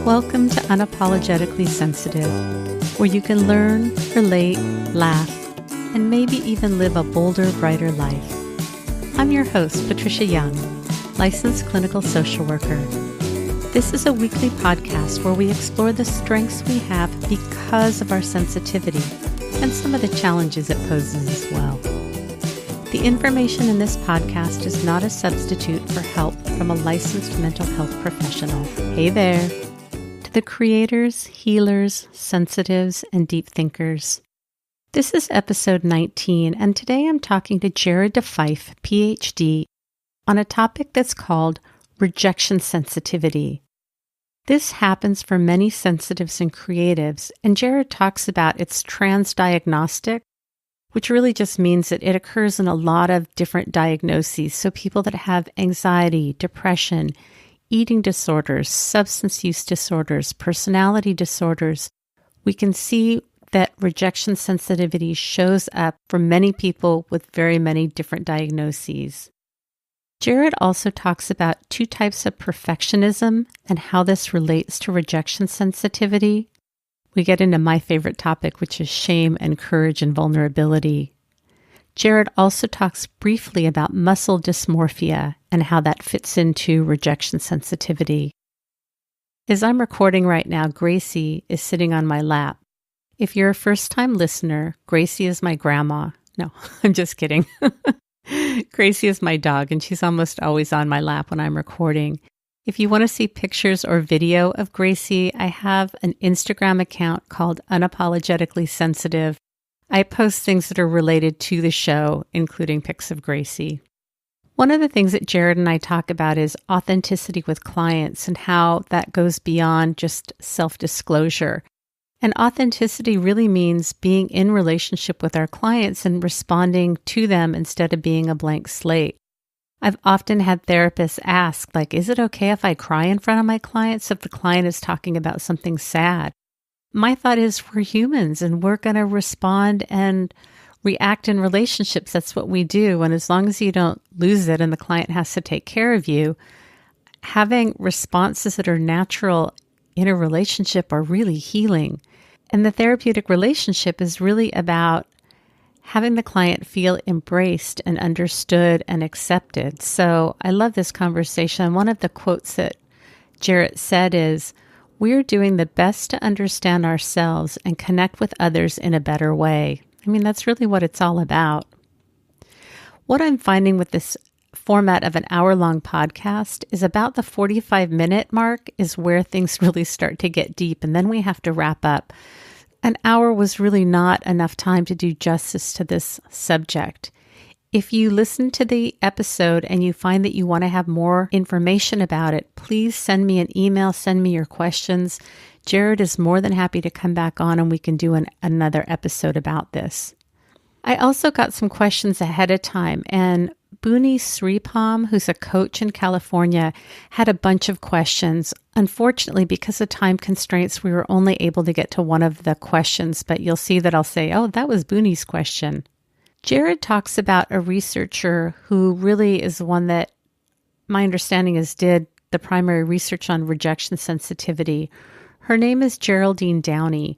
Welcome to Unapologetically Sensitive, where you can learn, relate, laugh, and maybe even live a bolder, brighter life. I'm your host, Patricia Young, licensed clinical social worker. This is a weekly podcast where we explore the strengths we have because of our sensitivity and some of the challenges it poses as well. The information in this podcast is not a substitute for help from a licensed mental health professional. Hey there! To the creators, healers, sensitives, and deep thinkers. This is episode 19, and today I'm talking to Jared DeFife, Ph.D., on a topic that's called Rejection Sensitivity. This happens for many sensitives and creatives, and Jared talks about its transdiagnostic, which really just means that it occurs in a lot of different diagnoses. So people that have anxiety, depression, eating disorders, substance use disorders, personality disorders, we can see that rejection sensitivity shows up for many people with very many different diagnoses. Jared also talks about two types of perfectionism and how this relates to rejection sensitivity. We get into my favorite topic, which is shame and courage and vulnerability. Jared also talks briefly about muscle dysmorphia and how that fits into rejection sensitivity. As I'm recording right now, Gracie is sitting on my lap. If you're a first-time listener, Gracie is my grandma. No, I'm just kidding. Gracie is my dog, and she's almost always on my lap when I'm recording. If you want to see pictures or video of Gracie, I have an Instagram account called Unapologetically Sensitive. I post things that are related to the show, including pics of Gracie. One of the things that Jared and I talk about is authenticity with clients and how that goes beyond just self-disclosure. And authenticity really means being in relationship with our clients and responding to them instead of being a blank slate. I've often had therapists ask, is it okay if I cry in front of my clients if the client is talking about something sad? My thought is we're humans and we're going to respond and react in relationships. That's what we do. And as long as you don't lose it and the client has to take care of you, having responses that are natural in a relationship are really healing. And the therapeutic relationship is really about having the client feel embraced and understood and accepted. So I love this conversation. One of the quotes that Jarrett said is, "We're doing the best to understand ourselves and connect with others in a better way." I mean, that's really what it's all about. What I'm finding with this format of an hour-long podcast is about the 45-minute mark is where things really start to get deep, and then we have to wrap up. An hour was really not enough time to do justice to this subject. If you listen to the episode and you find that you want to have more information about it, please send me an email, send me your questions. Jared is more than happy to come back on and we can do another episode about this. I also got some questions ahead of time, and Booney Sripam, who's a coach in California, had a bunch of questions. Unfortunately, because of time constraints, we were only able to get to one of the questions, but you'll see that I'll say, oh, that was Booney's question. Jared talks about a researcher who really is one that my understanding is did the primary research on rejection sensitivity. Her name is Geraldine Downey.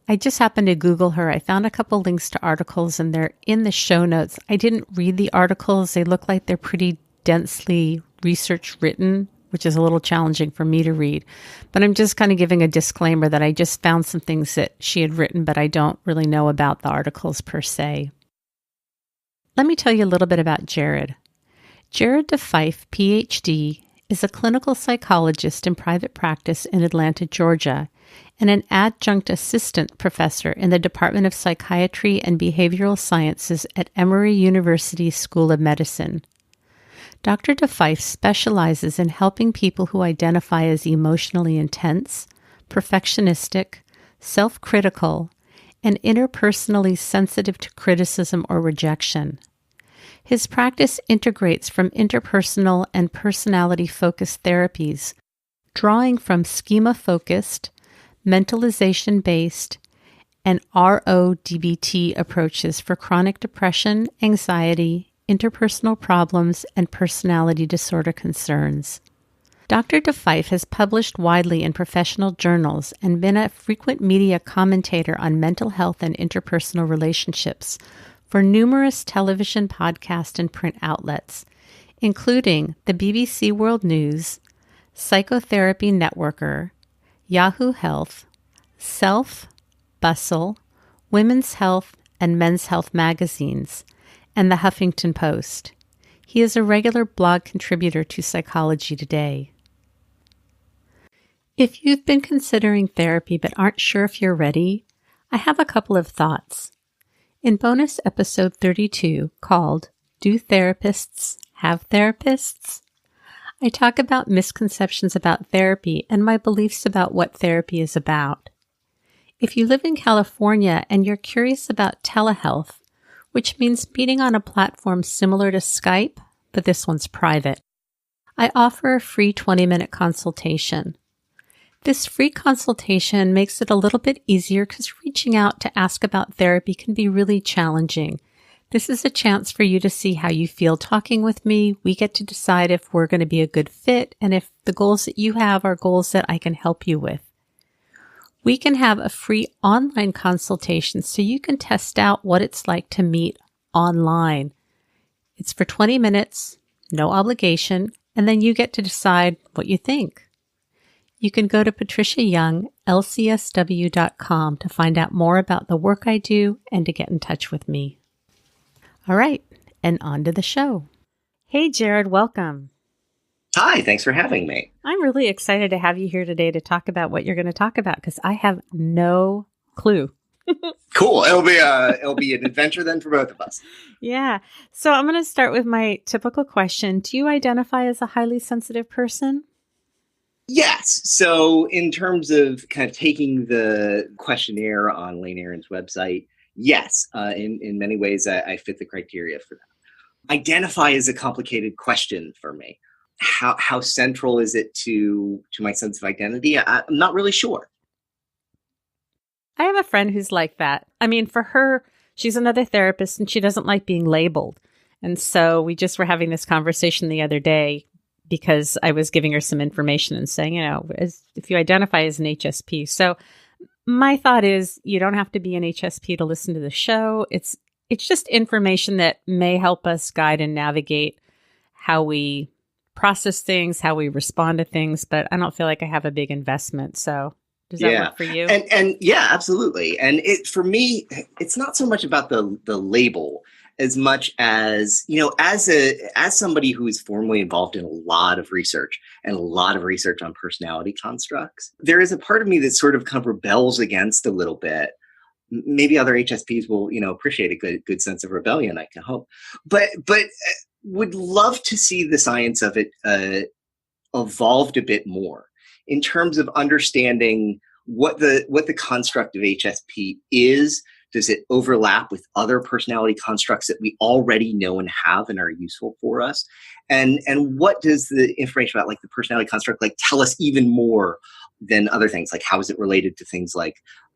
I just happened to Google her. I found a couple links to articles and they're in the show notes. I didn't read the articles. They look like they're pretty densely research written, which is a little challenging for me to read. But I'm just kind of giving a disclaimer that I just found some things that she had written, but I don't really know about the articles per se. Let me tell you a little bit about Jared. Jared DeFife, Ph.D., is a clinical psychologist in private practice in Atlanta, Georgia, and an adjunct assistant professor in the Department of Psychiatry and Behavioral Sciences at Emory University School of Medicine. Dr. DeFife specializes in helping people who identify as emotionally intense, perfectionistic, self-critical, and interpersonally sensitive to criticism or rejection. His practice integrates from interpersonal and personality-focused therapies, drawing from schema-focused, mentalization-based, and RODBT approaches for chronic depression, anxiety, interpersonal problems, and personality disorder concerns. Dr. DeFife has published widely in professional journals and been a frequent media commentator on mental health and interpersonal relationships for numerous television, podcast, and print outlets, including the BBC World News, Psychotherapy Networker, Yahoo Health, Self, Bustle, Women's Health, and Men's Health magazines, and the Huffington Post. He is a regular blog contributor to Psychology Today. If you've been considering therapy but aren't sure if you're ready, I have a couple of thoughts. In bonus episode 32, called Do Therapists Have Therapists?, I talk about misconceptions about therapy and my beliefs about what therapy is about. If you live in California and you're curious about telehealth, which means meeting on a platform similar to Skype, but this one's private, I offer a free 20-minute consultation. This free consultation makes it a little bit easier because reaching out to ask about therapy can be really challenging. This is a chance for you to see how you feel talking with me. We get to decide if we're going to be a good fit and if the goals that you have are goals that I can help you with. We can have a free online consultation so you can test out what it's like to meet online. It's for 20 minutes, no obligation, and then you get to decide what you think. You can go to patriciayounglcsw.com to find out more about the work I do and to get in touch with me. All right, and on to the show. Hey, Jared, welcome. Hi, thanks for having me. I'm really excited to have you here today to talk about what you're going to talk about because I have no clue. Cool. It'll be an adventure then for both of us. Yeah. So I'm going to start with my typical question. Do you identify as a highly sensitive person? Yes. So in terms of kind of taking the questionnaire on Lane Aaron's website, yes, in many ways, I fit the criteria for that. Identify is a complicated question for me. How central is it to my sense of identity? I'm not really sure. I have a friend who's like that. I mean, for her, she's another therapist and she doesn't like being labeled. And so we just were having this conversation the other day because I was giving her some information and saying, if you identify as an HSP. So my thought is you don't have to be an HSP to listen to the show. It's just information that may help us guide and navigate how we process things, how we respond to things. But I don't feel like I have a big investment. So does that work for you? And yeah, absolutely. And for me, it's not so much about the label as much as, as somebody who is formally involved in a lot of research and a lot of research on personality constructs, there is a part of me that sort of rebels against a little bit. Maybe other HSPs will, appreciate a good sense of rebellion, I can hope. But would love to see the science of it evolved a bit more in terms of understanding what the construct of HSP is. Does it overlap with other personality constructs that we already know and have and are useful for us? And what does the information about the personality construct tell us even more than other things? How is it related to things like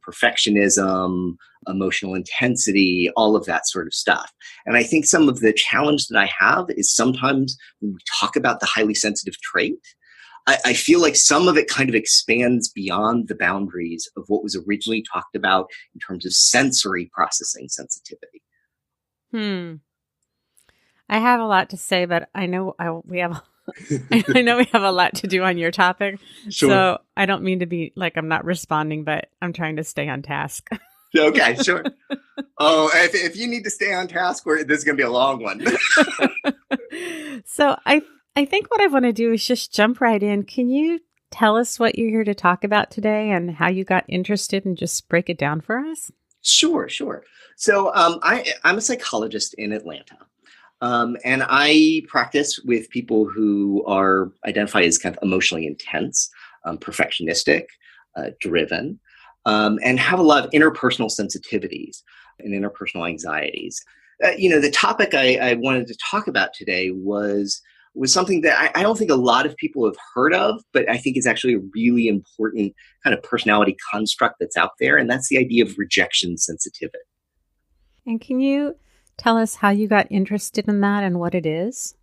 perfectionism, emotional intensity, all of that sort of stuff? And I think some of the challenge that I have is sometimes when we talk about the highly sensitive trait, I feel like some of it kind of expands beyond the boundaries of what was originally talked about in terms of sensory processing sensitivity. I have a lot to say, but I know we have I know we have a lot to do on your topic. Sure. So I don't mean to be I'm not responding, but I'm trying to stay on task. Okay, sure. Oh, if you need to stay on task, this is going to be a long one. So I think what I want to do is just jump right in. Can you tell us what you're here to talk about today and how you got interested and just break it down for us? Sure. So I'm a psychologist in Atlanta. And I practice with people who are identified as kind of emotionally intense, perfectionistic, driven, and have a lot of interpersonal sensitivities and interpersonal anxieties. The topic I wanted to talk about today was something that I don't think a lot of people have heard of, but I think is actually a really important kind of personality construct that's out there. And that's the idea of rejection sensitivity. And can you tell us how you got interested in that and what it is?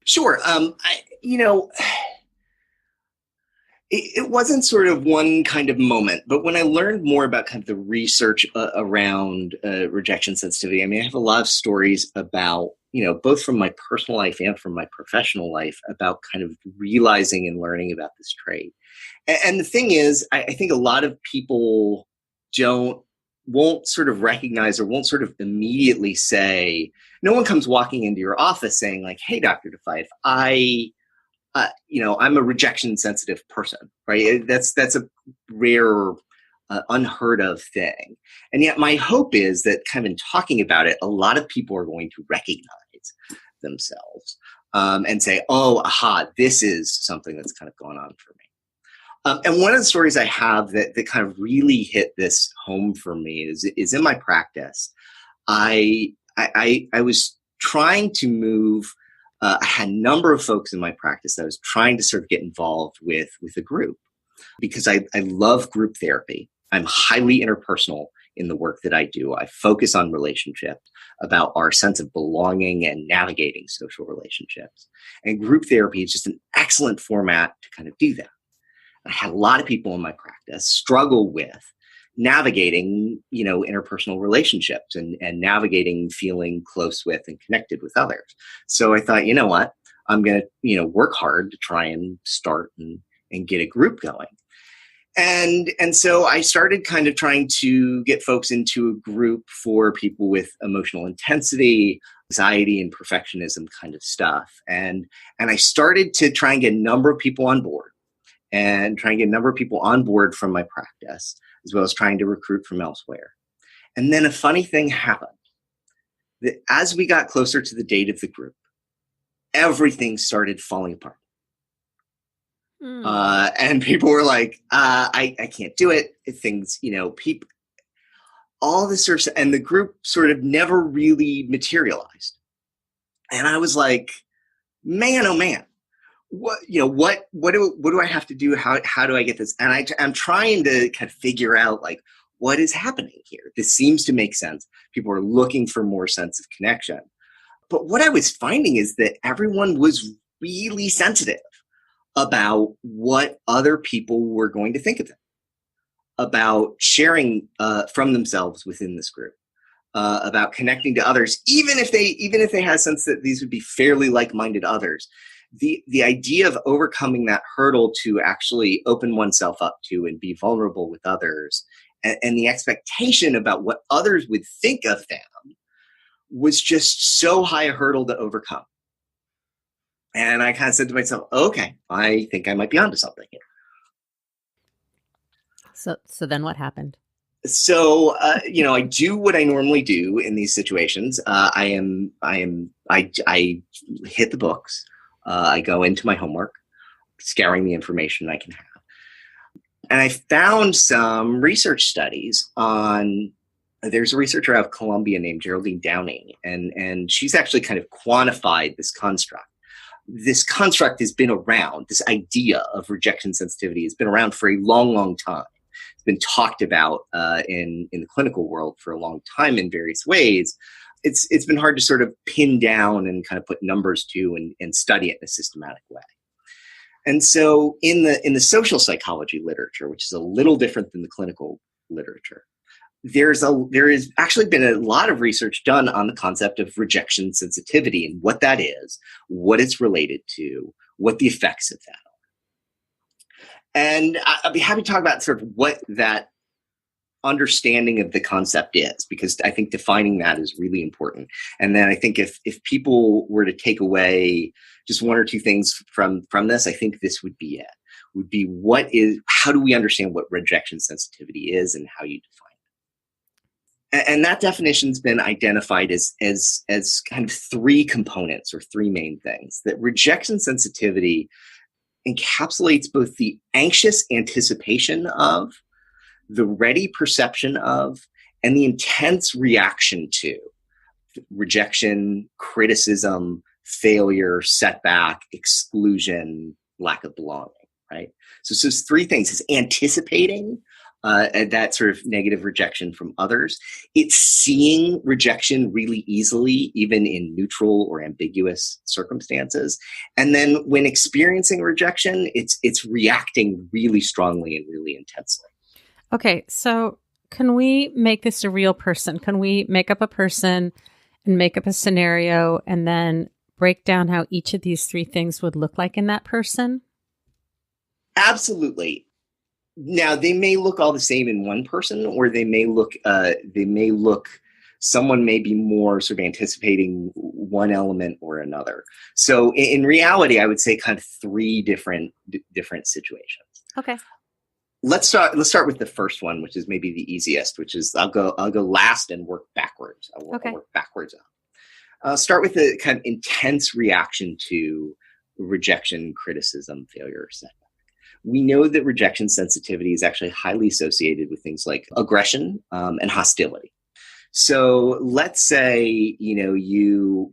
Sure. It wasn't sort of one kind of moment, but when I learned more about kind of the research around rejection sensitivity, I mean, I have a lot of stories about, both from my personal life and from my professional life about kind of realizing and learning about this trait. And the thing is, I think a lot of people won't sort of recognize or won't sort of immediately say, no one comes walking into your office saying like, hey, Dr. DeFife, I'm a rejection sensitive person, right? That's a rare, unheard of thing. And yet my hope is that kind of in talking about it, a lot of people are going to recognize themselves and say, oh, aha, this is something that's kind of going on for me. And one of the stories I have that kind of really hit this home for me is in my practice. I was trying to move. I had a number of folks in my practice that I was trying to sort of get involved with a group because I love group therapy. I'm highly interpersonal in the work that I do. I focus on relationships, about our sense of belonging and navigating social relationships. And group therapy is just an excellent format to kind of do that. I had a lot of people in my practice struggle with navigating, interpersonal relationships and navigating feeling close with and connected with others. So I thought, you know what, I'm going to, work hard to try and start and get a group going. And so I started kind of trying to get folks into a group for people with emotional intensity, anxiety, and perfectionism kind of stuff. And I started to try and get a number of people on board from my practice, as well as trying to recruit from elsewhere. And then a funny thing happened. That as we got closer to the date of the group, everything started falling apart. And people were like, I can't do it. Things, people, all this sort of, and the group sort of never really materialized. And I was like, man, oh man. What do I have to do? How do I get this? And I'm trying to kind of figure out like what is happening here. This seems to make sense. People are looking for more sense of connection. But what I was finding is that everyone was really sensitive about what other people were going to think of them, about sharing from themselves within this group, about connecting to others, even if they had a sense that these would be fairly like-minded others. The idea of overcoming that hurdle to actually open oneself up to and be vulnerable with others, and the expectation about what others would think of them was just so high a hurdle to overcome. And I kind of said to myself, okay, I think I might be onto something here. So then what happened? So, I do what I normally do in these situations. I hit the books. I go into my homework, scouring the information I can have. And I found some research studies on, there's a researcher out of Columbia named Geraldine Downing, and she's actually kind of quantified this construct. This construct has been around, this idea of rejection sensitivity has been around for a long, long time. It's been talked about in the clinical world for a long time in various ways. It's been hard to sort of pin down and kind of put numbers to and study it in a systematic way. And so in the social psychology literature, which is a little different than the clinical literature, there has actually been a lot of research done on the concept of rejection sensitivity and what that is, what it's related to, what the effects of that are. And I'd be happy to talk about sort of what that understanding of the concept is, because I think defining that is really important. And then I think if people were to take away just one or two things from this, I think this would be it. Would be how do we understand what rejection sensitivity is and how you define it? And that definition's been identified as kind of three components or three main things. That rejection sensitivity encapsulates both the anxious anticipation of, the ready perception of, and the intense reaction to rejection, criticism, failure, setback, exclusion, lack of belonging, right? So it's three things. It's anticipating and that sort of negative rejection from others. It's seeing rejection really easily, even in neutral or ambiguous circumstances. And then when experiencing rejection, it's reacting really strongly and really intensely. Okay, so can we make this a real person? Can we make up a person and make up a scenario and then break down how each of these three things would look like in that person? Absolutely. Now, they may look all the same in one person, or someone may be more sort of anticipating one element or another. So in reality, I would say kind of three different situations. Okay. Let's start with the first one, which is maybe the easiest, which is I'll go last and work backwards. I'll work backwards up. I'll start with a kind of intense reaction to rejection, criticism, failure, setback. We know that rejection sensitivity is actually highly associated with things like aggression and hostility. So let's say, Jane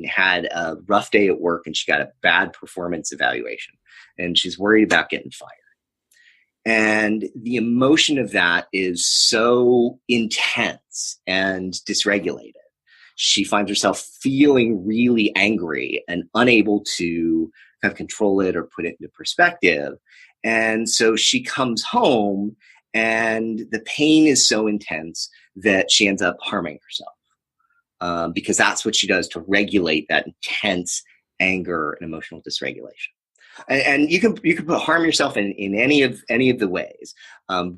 had a rough day at work and she got a bad performance evaluation and she's worried about getting fired. And the emotion of that is so intense and dysregulated. She finds herself feeling really angry and unable to kind of control it or put it into perspective. And so she comes home and the pain is so intense that she ends up harming herself because that's what she does to regulate that intense anger and emotional dysregulation. And you can harm yourself in any of the ways.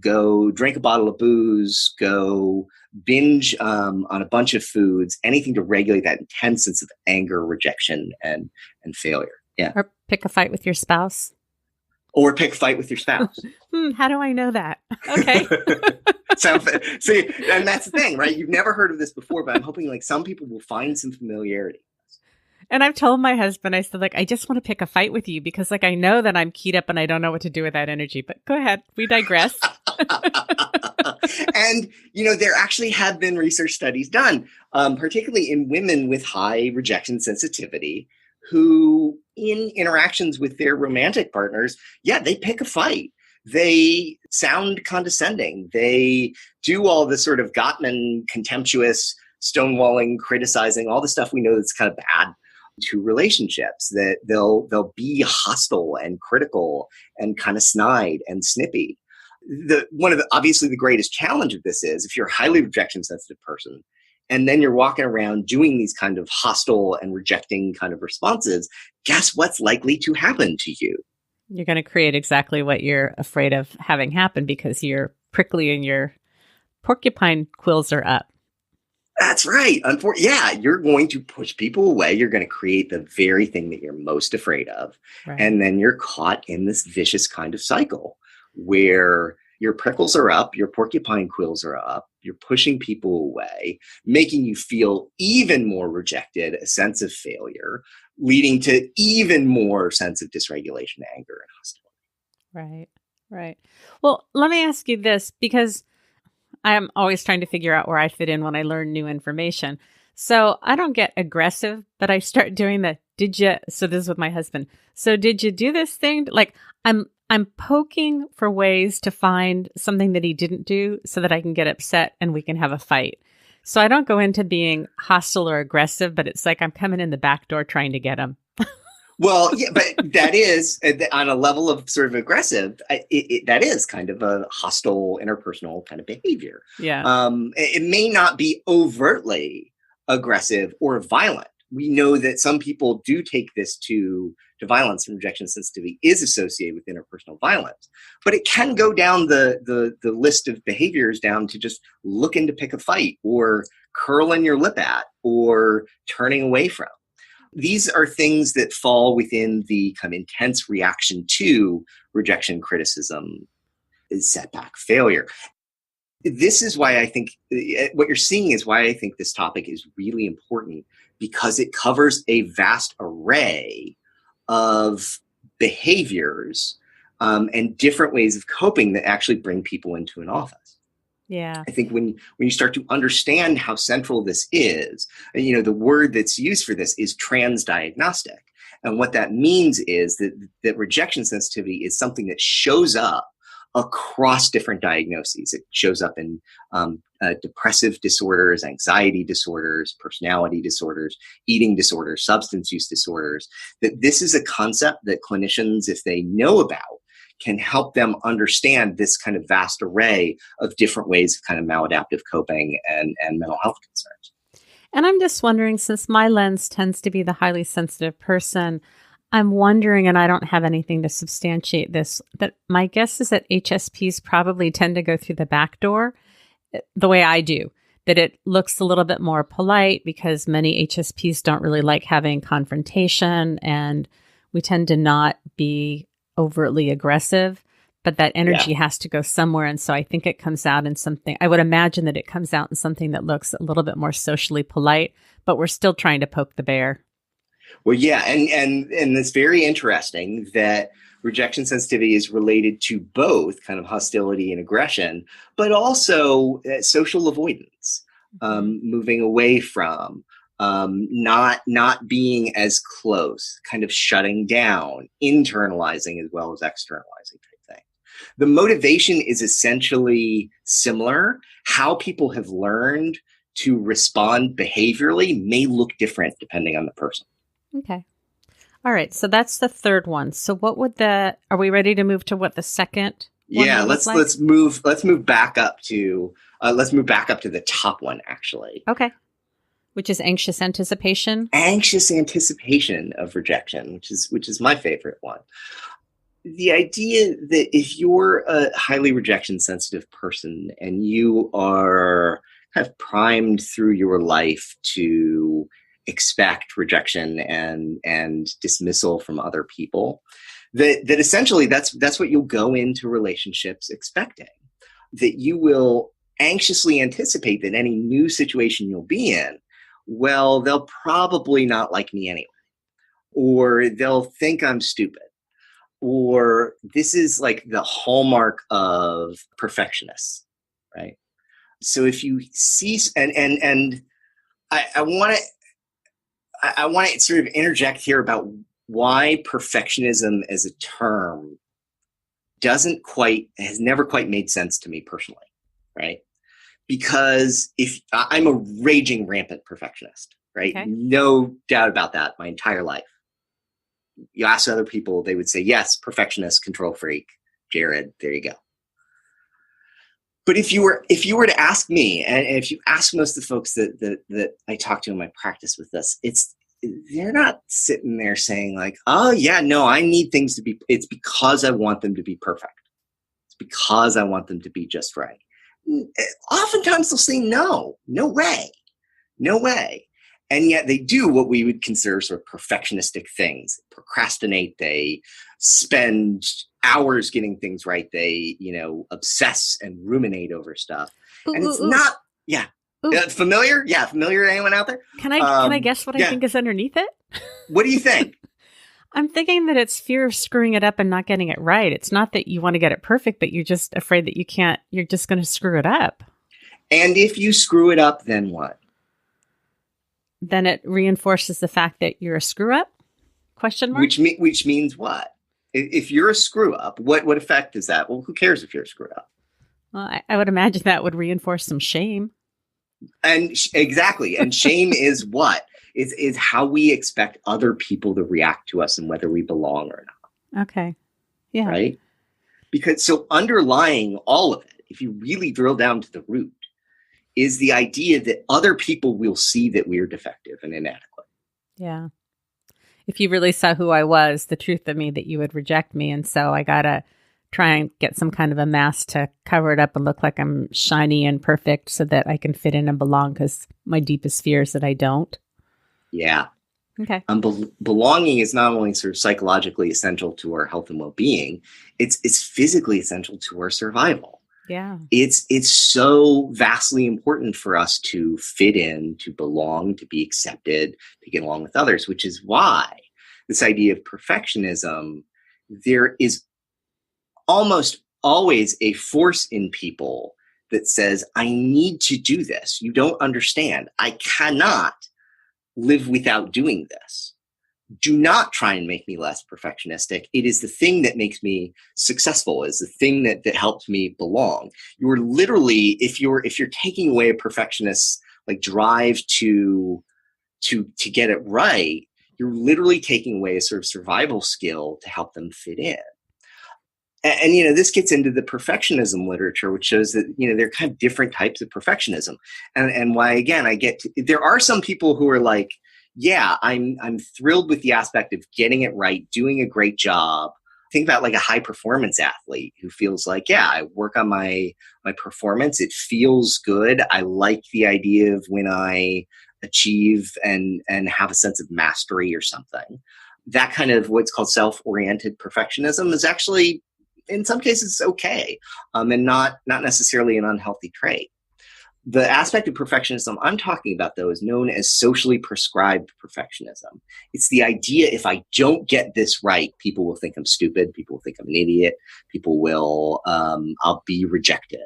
Go drink a bottle of booze, go binge on a bunch of foods, anything to regulate that intense sense of anger, rejection, and failure. Yeah. Or pick a fight with your spouse. Or pick a fight with your spouse. How do I know that? Okay. See, and that's the thing, right? You've never heard of this before, but I'm hoping like some people will find some familiarity. And I've told my husband, I said, I just want to pick a fight with you because I know that I'm keyed up and I don't know what to do with that energy. But go ahead. We digress. And, there actually have been research studies done, particularly in women with high rejection sensitivity who in interactions with their romantic partners, they pick a fight. They sound condescending. They do all the sort of Gottman contemptuous stonewalling, criticizing, all the stuff we know that's kind of bad to relationships, that they'll be hostile and critical and kind of snide and snippy. Obviously the greatest challenge of this is if you're a highly rejection sensitive person and then you're walking around doing these kind of hostile and rejecting kind of responses, guess what's likely to happen to you? You're going to create exactly what you're afraid of having happen because you're prickly and your porcupine quills are up. That's right. You're going to push people away. You're going to create the very thing that you're most afraid of. Right. And then you're caught in this vicious kind of cycle where your prickles are up, your porcupine quills are up, you're pushing people away, making you feel even more rejected, a sense of failure, leading to even more sense of dysregulation, anger, and hostility. Right. Well, let me ask you this, because I'm always trying to figure out where I fit in when I learn new information. So I don't get aggressive, but I start doing so this is with my husband. So did you do this thing? Like I'm poking for ways to find something that he didn't do so that I can get upset and we can have a fight. So I don't go into being hostile or aggressive, but it's like I'm coming in the back door trying to get him. Well, yeah, but that is on a level of sort of aggressive. That is kind of a hostile interpersonal kind of behavior. Yeah. It may not be overtly aggressive or violent. We know that some people do take this to violence, and rejection sensitivity is associated with interpersonal violence. But it can go down the list of behaviors down to just looking to pick a fight or curling your lip at or turning away from. These are things that fall within the kind of intense reaction to rejection, criticism, setback, failure. This is why I think what you're seeing is why I think this topic is really important, because it covers a vast array of behaviors and different ways of coping that actually bring people into an office. Yeah. I think when you start to understand how central this is, the word that's used for this is transdiagnostic. And what that means is that rejection sensitivity is something that shows up across different diagnoses. It shows up in depressive disorders, anxiety disorders, personality disorders, eating disorders, substance use disorders. That this is a concept that clinicians, if they know about, can help them understand this kind of vast array of different ways of kind of maladaptive coping and mental health concerns. And I'm just wondering, since my lens tends to be the highly sensitive person, I'm wondering, and I don't have anything to substantiate this, that my guess is that HSPs probably tend to go through the back door the way I do, that it looks a little bit more polite because many HSPs don't really like having confrontation, and we tend to not be overtly aggressive, but that energy has to go somewhere. And so I think it comes out in something, I would imagine that it comes out in something that looks a little bit more socially polite, but we're still trying to poke the bear. Well, yeah, and it's very interesting that rejection sensitivity is related to both kind of hostility and aggression, but also social avoidance, moving away from, not being as close, kind of shutting down, internalizing as well as externalizing type thing. The motivation is essentially similar. How people have learned to respond behaviorally may look different depending on the person. Okay. All right. So that's the third one. So what would are we ready to move to what the second one Yeah, would look like? let's move back up to the top one, actually. Okay. Which is anxious anticipation. Anxious anticipation of rejection, which is my favorite one. The idea that if you're a highly rejection sensitive person and you are kind of primed through your life to expect rejection and dismissal from other people, that essentially that's what you'll go into relationships expecting, that you will anxiously anticipate that any new situation you'll be in, well, they'll probably not like me anyway, or they'll think I'm stupid, or this is like the hallmark of perfectionists, right? So if you see, and I want to sort of interject here about why perfectionism as a term has never quite made sense to me personally, right? Because if I'm a raging rampant perfectionist, right? Okay. No doubt about that my entire life. You ask other people, they would say, yes, perfectionist, control freak, Jared, there you go. But if you were to ask me, and if you ask most of the folks that I talk to in my practice with this, they're not sitting there saying like, oh yeah, no, I need things to be, it's because I want them to be perfect. It's because I want them to be just right. Oftentimes they'll say, no way. And yet they do what we would consider sort of perfectionistic things, procrastinate, they spend hours getting things right, they, obsess and ruminate over stuff. And it's not, familiar? Yeah, familiar to anyone out there? Can I guess what I think is underneath it? What do you think? I'm thinking that it's fear of screwing it up and not getting it right. It's not that you want to get it perfect, but you're just afraid that you're just going to screw it up. And if you screw it up, then what? Then it reinforces the fact that you're a screw up? Question mark? Which means what? If you're a screw up, what effect is that? Well, who cares if you're a screw up? Well, I would imagine that would reinforce some shame. And exactly. And shame is what? Is how we expect other people to react to us and whether we belong or not. Okay. Yeah. Right? Because so underlying all of it, if you really drill down to the root, is the idea that other people will see that we're defective and inadequate. Yeah. If you really saw who I was, the truth of me, that you would reject me. And so I got to try and get some kind of a mask to cover it up and look like I'm shiny and perfect so that I can fit in and belong, because my deepest fear is that I don't. Yeah. Okay. Belonging is not only sort of psychologically essential to our health and well-being, it's physically essential to our survival. Yeah. It's so vastly important for us to fit in, to belong, to be accepted, to get along with others, which is why this idea of perfectionism, there is almost always a force in people that says, I need to do this. You don't understand. I cannot live without doing this. do not try and make me less perfectionistic. It is the thing that makes me successful, is the thing that helps me belong. You're literally, if you're taking away a perfectionist's like drive to get it right, you're literally taking away a sort of survival skill to help them fit in. And this gets into the perfectionism literature, which shows that there are kind of different types of perfectionism, and why again there are some people who are like, yeah, I'm thrilled with the aspect of getting it right, doing a great job. Think about like a high performance athlete who feels like, yeah, I work on my performance, it feels good, I like the idea of when I achieve and have a sense of mastery or something. That kind of what's called self-oriented perfectionism is actually, in some cases, okay, and not necessarily an unhealthy trait. The aspect of perfectionism I'm talking about, though, is known as socially prescribed perfectionism. It's the idea if I don't get this right, people will think I'm stupid, people will think I'm an idiot, people will, I'll be rejected.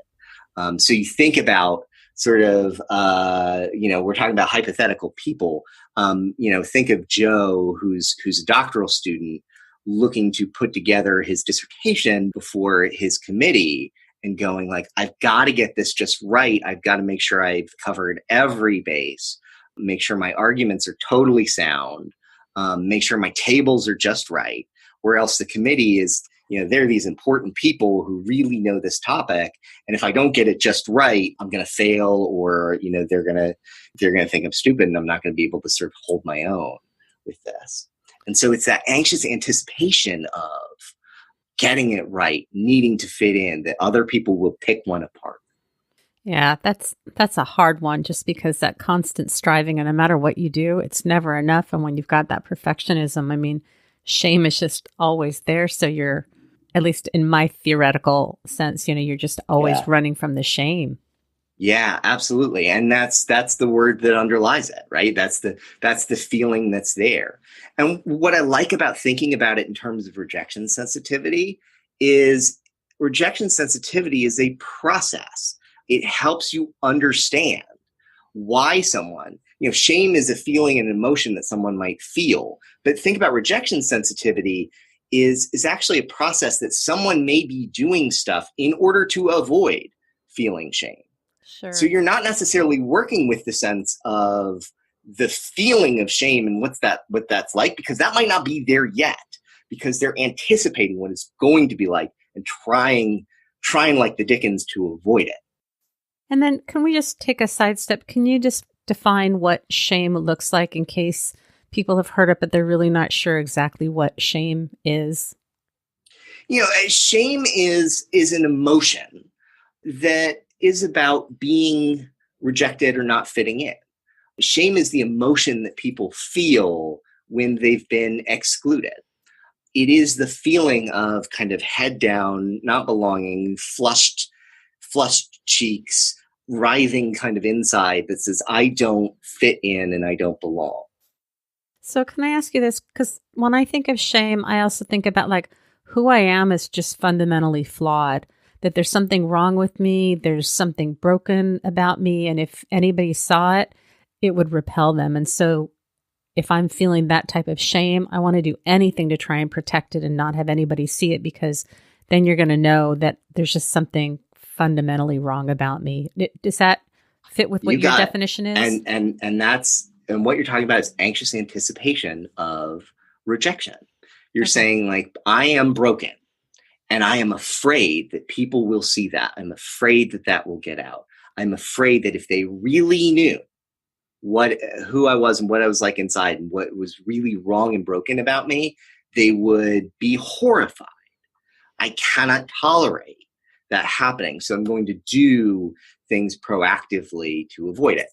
So you think about sort of, we're talking about hypothetical people. Think of Joe, who's a doctoral student, looking to put together his dissertation before his committee and going like, I've got to get this just right. I've got to make sure I've covered every base, make sure my arguments are totally sound, make sure my tables are just right, or else the committee is, they're these important people who really know this topic. And if I don't get it just right, I'm going to fail, or, they're going to think I'm stupid and I'm not going to be able to sort of hold my own with this. And so it's that anxious anticipation of getting it right, needing to fit in, that other people will pick one apart. Yeah, that's a hard one, just because that constant striving, and no matter what you do, it's never enough. And when you've got that perfectionism, I mean, shame is just always there. So you're, at least in my theoretical sense, you're just always running from the shame. Yeah, absolutely. And that's the word that underlies it, right? That's the feeling that's there. And what I like about thinking about it in terms of rejection sensitivity is rejection sensitivity is a process. It helps you understand why someone, shame is a feeling and emotion that someone might feel. But think about rejection sensitivity is actually a process that someone may be doing stuff in order to avoid feeling shame. Sure. So you're not necessarily working with the sense of the feeling of shame and what that's like, because that might not be there yet, because they're anticipating what it's going to be like and trying like the Dickens to avoid it. And then can we just take a sidestep? Can you just define what shame looks like in case people have heard it, but they're really not sure exactly what shame is? Shame is an emotion that is about being rejected or not fitting in. Shame is the emotion that people feel when they've been excluded. It is the feeling of kind of head down, not belonging, flushed cheeks, writhing kind of inside that says, I don't fit in and I don't belong. So can I ask you this? Because when I think of shame, I also think about like who I am is just fundamentally flawed, that there's something wrong with me, there's something broken about me, and if anybody saw it, it would repel them. And so if I'm feeling that type of shame, I want to do anything to try and protect it and not have anybody see it, because then you're going to know that there's just something fundamentally wrong about me. Does that fit with what your definition is? And what you're talking about is anxious anticipation of rejection. You're saying like, I am broken and I am afraid that people will see that. I'm afraid that will get out. I'm afraid that if they really knew who I was and what I was like inside and what was really wrong and broken about me, they would be horrified. I cannot tolerate that happening. So I'm going to do things proactively to avoid it.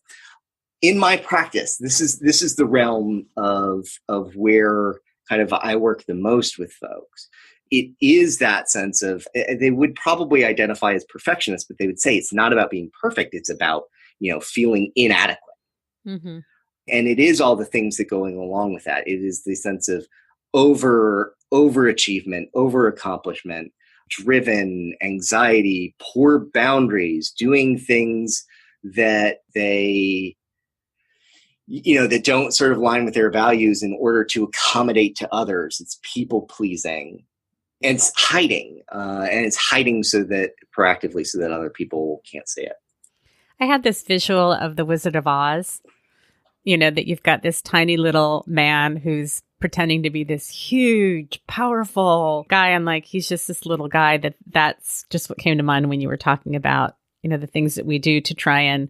In my practice, this is the realm of where kind of I work the most with folks. It is that sense of, they would probably identify as perfectionists, but they would say it's not about being perfect. It's about, feeling inadequate. Mm-hmm. And it is all the things that going along with that. It is the sense of overachievement, over accomplishment, driven, anxiety, poor boundaries, doing things that they that don't sort of align with their values in order to accommodate to others. It's people pleasing, and it's hiding, so that proactively, so that other people can't see it. I had this visual of the Wizard of Oz, that you've got this tiny little man who's pretending to be this huge, powerful guy. And like, he's just this little guy. That's just what came to mind when you were talking about, the things that we do to try and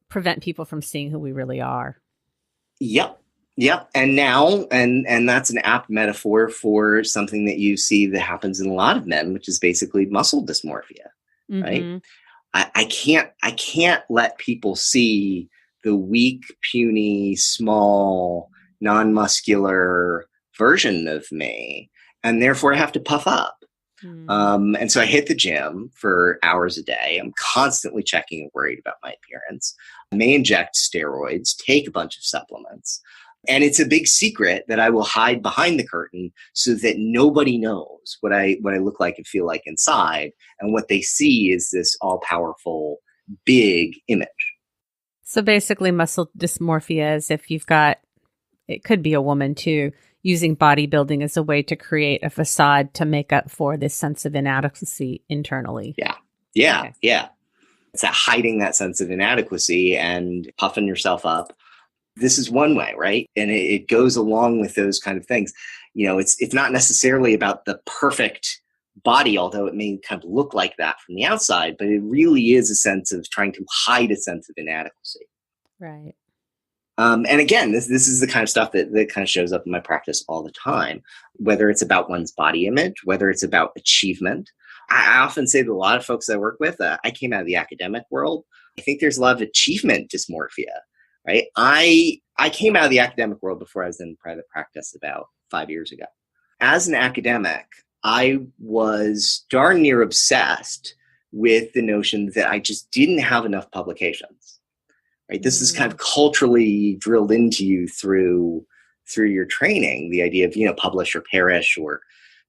prevent people from seeing who we really are. Yep. And now, and that's an apt metaphor for something that you see that happens in a lot of men, which is basically muscle dysmorphia, right? I can't let people see the weak, puny, small, non-muscular version of me, and therefore I have to puff up. And so I hit the gym for hours a day. I'm constantly checking and worried about my appearance. I may inject steroids, take a bunch of supplements. And it's a big secret that I will hide behind the curtain so that nobody knows what I look like and feel like inside. And what they see is this all-powerful, big image. So basically, muscle dysmorphia is if you've got, it could be a woman too, using bodybuilding as a way to create a facade to make up for this sense of inadequacy internally. Yeah. It's that hiding that sense of inadequacy and puffing yourself up. This is one way, right? And it goes along with those kind of things. It's not necessarily about the perfect body, although it may kind of look like that from the outside, but it really is a sense of trying to hide a sense of inadequacy. Right. And again, this is the kind of stuff that kind of shows up in my practice all the time, whether it's about one's body image, whether it's about achievement. I often say to a lot of folks I work with, I came out of the academic world. I think there's a lot of achievement dysmorphia, right? I came out of the academic world before I was in private practice about 5 years ago. As an academic, I was darn near obsessed with the notion that I just didn't have enough publications. Right? This is kind of culturally drilled into you through your training, the idea of, publish or perish.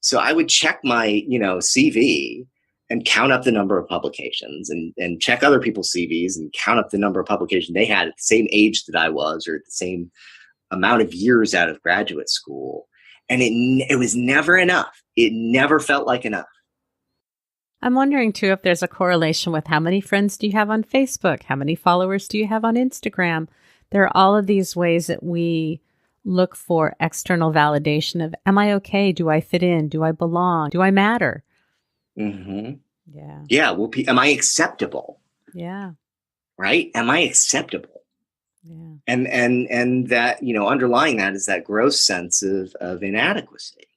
So I would check my, CV and count up the number of publications and check other people's CVs and count up the number of publications they had at the same age that I was, or at the same amount of years out of graduate school. And it was never enough. It never felt like enough. I'm wondering, too, if there's a correlation with how many friends do you have on Facebook? How many followers do you have on Instagram? There are all of these ways that we look for external validation of, am I okay? Do I fit in? Do I belong? Do I matter? Mm-hmm. Yeah. Yeah. Well, am I acceptable? Yeah. Right? Am I acceptable? Yeah. And that, underlying that is that gross sense of inadequacy.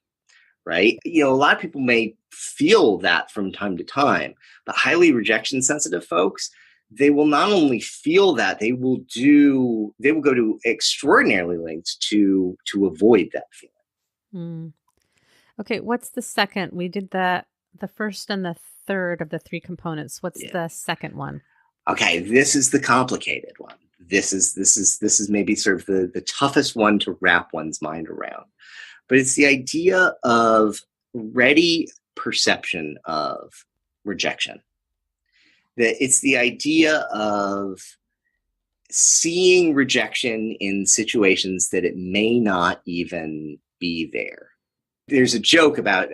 Right? A lot of people may feel that from time to time, but highly rejection sensitive folks, they will not only feel that, they will go to extraordinary lengths to avoid that feeling. Okay. What's the second? We did the first and the third of the three components. What's the second one? Okay. This is the complicated one. This is maybe sort of the toughest one to wrap one's mind around. But it's the idea of ready perception of rejection. That it's the idea of seeing rejection in situations that it may not even be there. There's a joke about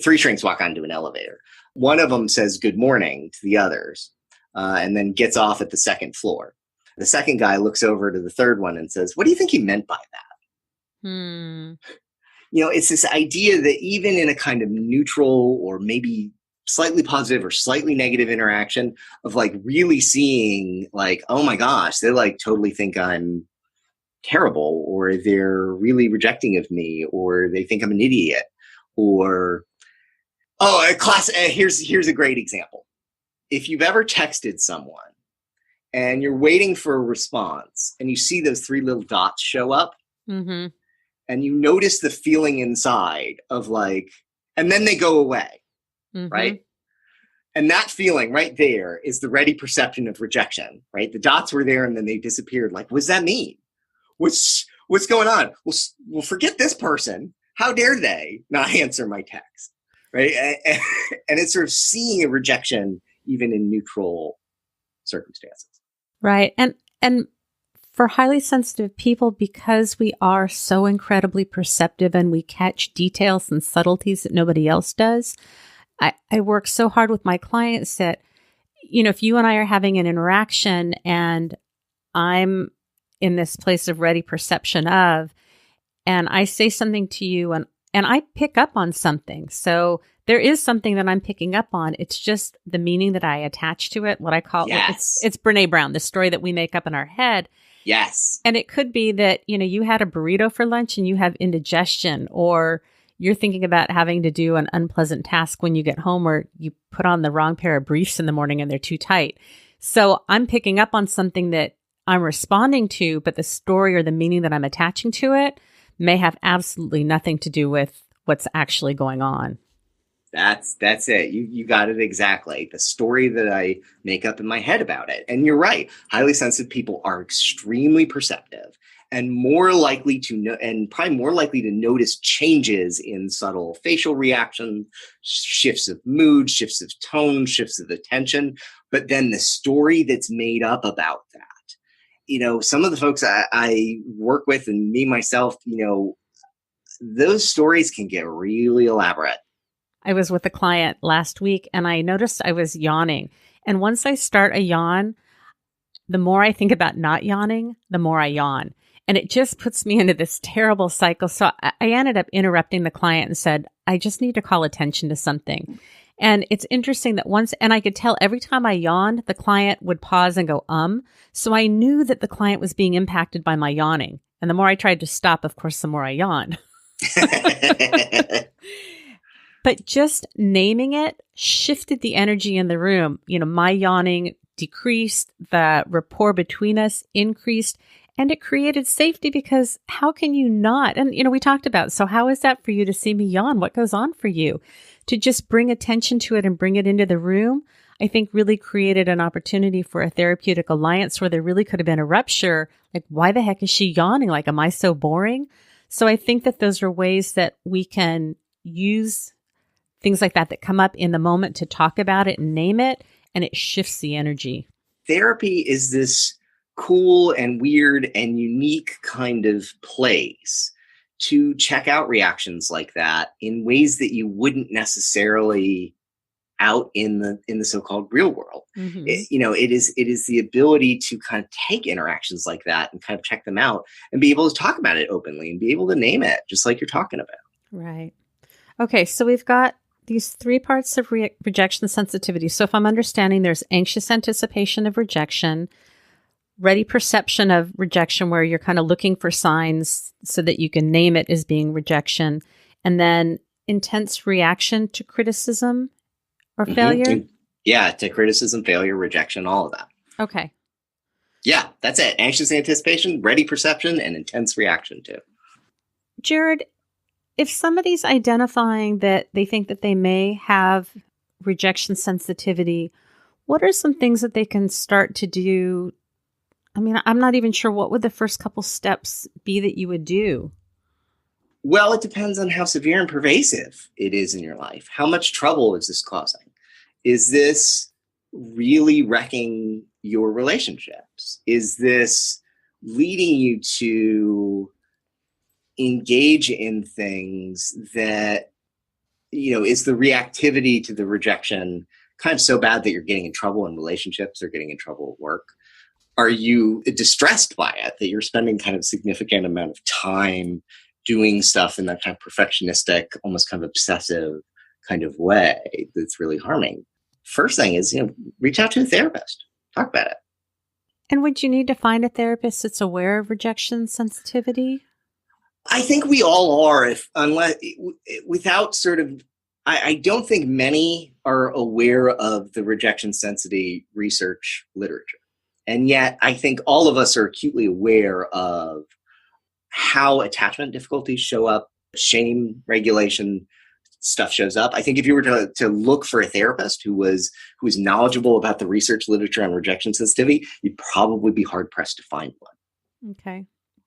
three shrinks walk onto an elevator. One of them says good morning to the others and then gets off at the second floor. The second guy looks over to the third one and says, what do you think he meant by that? It's this idea that even in a kind of neutral or maybe slightly positive or slightly negative interaction of like really seeing like, oh my gosh, they like totally think I'm terrible, or they're really rejecting of me, or they think I'm an idiot, or, here's a great example. If you've ever texted someone and you're waiting for a response and you see those three little dots show up, and you notice the feeling inside of like, and then they go away, right? And that feeling right there is the ready perception of rejection, right? The dots were there and then they disappeared. Like, what does that mean? What's going on? Well, forget this person. How dare they not answer my text, right? And it's sort of seeing a rejection even in neutral circumstances. Right. And For highly sensitive people, because we are so incredibly perceptive and we catch details and subtleties that nobody else does, I work so hard with my clients that, if you and I are having an interaction and I'm in this place of ready perception of, and I say something to you and I pick up on something. So there is something that I'm picking up on. It's just the meaning that I attach to it. What I call it's Brene Brown, the story that we make up in our head. Yes. And it could be that, you had a burrito for lunch and you have indigestion, or you're thinking about having to do an unpleasant task when you get home, or you put on the wrong pair of briefs in the morning and they're too tight. So I'm picking up on something that I'm responding to, but the story or the meaning that I'm attaching to it may have absolutely nothing to do with what's actually going on. That's it. You got it exactly. The story that I make up in my head about it. And you're right. Highly sensitive people are extremely perceptive and more likely to know, and probably more likely to notice changes in subtle facial reactions, shifts of mood, shifts of tone, shifts of attention. But then the story that's made up about that, some of the folks I work with and me myself, those stories can get really elaborate. I was with a client last week and I noticed I was yawning. And once I start a yawn, the more I think about not yawning, the more I yawn. And it just puts me into this terrible cycle. So I ended up interrupting the client and said, I just need to call attention to something. And it's interesting that and I could tell every time I yawned, the client would pause and go, So I knew that the client was being impacted by my yawning. And the more I tried to stop, of course, the more I yawned. But just naming it shifted the energy in the room. My yawning decreased, the rapport between us increased, and it created safety because how can you not? And, we talked about, so how is that for you to see me yawn? What goes on for you? To just bring attention to it and bring it into the room, I think really created an opportunity for a therapeutic alliance where there really could have been a rupture. Like, why the heck is she yawning? Like, am I so boring? So I think that those are ways that we can use things like that come up in the moment to talk about it and name it, and it shifts the energy. Therapy is this cool and weird and unique kind of place to check out reactions like that in ways that you wouldn't necessarily out in the so-called real world. Mm-hmm. It is the ability to kind of take interactions like that and kind of check them out and be able to talk about it openly and be able to name it just like you're talking about. Right. Okay. So we've got these three parts of rejection sensitivity. So if I'm understanding, there's anxious anticipation of rejection, ready perception of rejection, where you're kind of looking for signs so that you can name it as being rejection, and then intense reaction to criticism or failure. Yeah, to criticism, failure, rejection, all of that. Okay. Yeah, that's it. Anxious anticipation, ready perception, and intense reaction to. Jared, if somebody's identifying that they think that they may have rejection sensitivity, what are some things that they can start to do? I mean, I'm not even sure what would the first couple steps be that you would do. Well, it depends on how severe and pervasive it is in your life. How much trouble is this causing? Is this really wrecking your relationships? Is this leading you to engage in things that, is the reactivity to the rejection kind of so bad that you're getting in trouble in relationships or getting in trouble at work? Are you distressed by it, that you're spending kind of significant amount of time doing stuff in that kind of perfectionistic, almost kind of obsessive kind of way that's really harming? First thing is, reach out to a therapist, talk about it. And would you need to find a therapist that's aware of rejection sensitivity? I think we all are, I don't think many are aware of the rejection sensitivity research literature. And yet I think all of us are acutely aware of how attachment difficulties show up, shame regulation stuff shows up. I think if you were to look for a therapist who was knowledgeable about the research literature on rejection sensitivity, you'd probably be hard pressed to find one. Okay.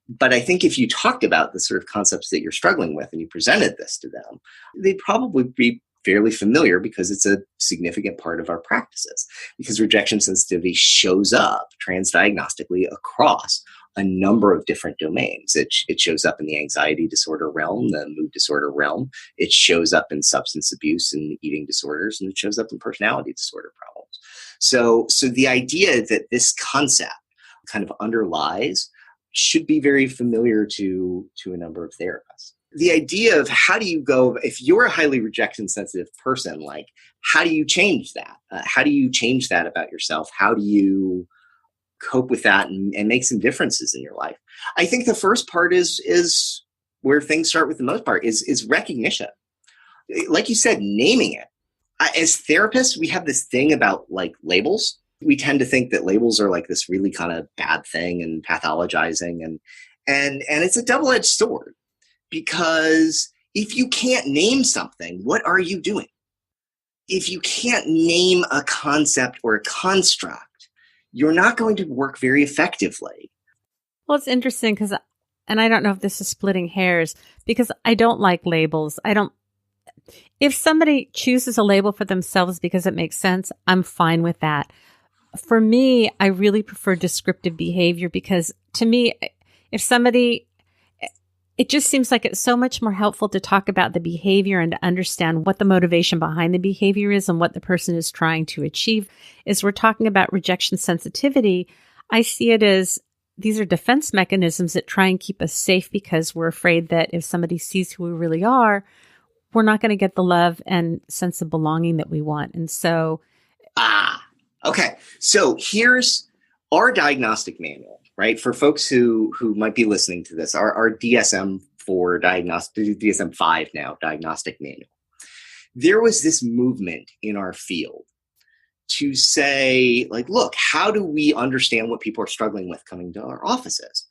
But I think if you talked about the sort of concepts that you're struggling with and you presented this to them, they'd probably be fairly familiar because it's a significant part of our practices. Because rejection sensitivity shows up transdiagnostically across a number of different domains. It shows up in the anxiety disorder realm, the mood disorder realm. It shows up in substance abuse and eating disorders, and it shows up in personality disorder problems. So the idea that this concept kind of underlies should be very familiar to a number of therapists. The idea of how do you go, if you're a highly rejection sensitive person, like how do you change that? How do you change that about yourself? How do you cope with that and make some differences in your life? I think the first part is where things start with the most part is recognition. Like you said, naming it. As therapists, we have this thing about like labels. We tend to think that labels are like this really kind of bad thing and pathologizing, and it's a double-edged sword, because if you can't name something, what are you doing? If you can't name a concept or a construct, you're not going to work very effectively. Well, it's interesting because, and I don't know if this is splitting hairs, because I don't like labels. If somebody chooses a label for themselves because it makes sense, I'm fine with that. For me, I really prefer descriptive behavior, because to me, if somebody, it just seems like it's so much more helpful to talk about the behavior and to understand what the motivation behind the behavior is and what the person is trying to achieve. As we're talking about rejection sensitivity, I see it as these are defense mechanisms that try and keep us safe, because we're afraid that if somebody sees who we really are, we're not going to get the love and sense of belonging that we want. And so... Okay. So here's our diagnostic manual, right? For folks who might be listening to this, our DSM-4 diagnostic, DSM-5 now, diagnostic manual. There was this movement in our field to say, like, look, how do we understand what people are struggling with coming to our offices?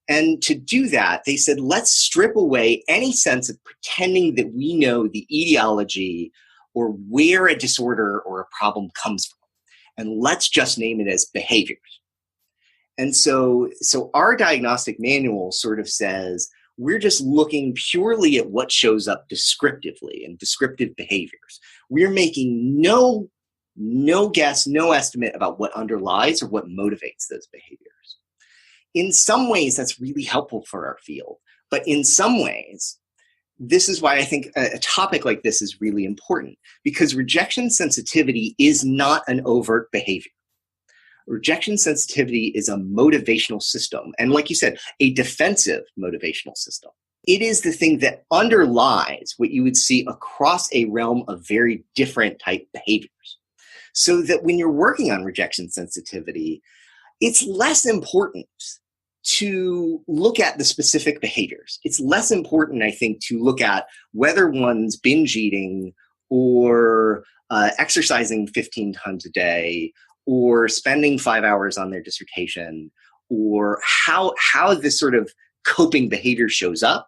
And to do that, they said, let's strip away any sense of pretending that we know the etiology or where a disorder or a problem comes from. And let's just name it as behaviors. And so our diagnostic manual sort of says, we're just looking purely at what shows up descriptively and descriptive behaviors. We're making no guess, no estimate about what underlies or what motivates those behaviors. In some ways, that's really helpful for our field. But in some ways, this is why I think a topic like this is really important, because rejection sensitivity is not an overt behavior. Rejection sensitivity is a motivational system. And like you said, a defensive motivational system. It is the thing that underlies what you would see across a realm of very different type behaviors. So that when you're working on rejection sensitivity, it's less important to look at the specific behaviors. It's less important, I think, to look at whether one's binge eating or exercising 15 times a day or spending 5 hours on their dissertation, or how this sort of coping behavior shows up.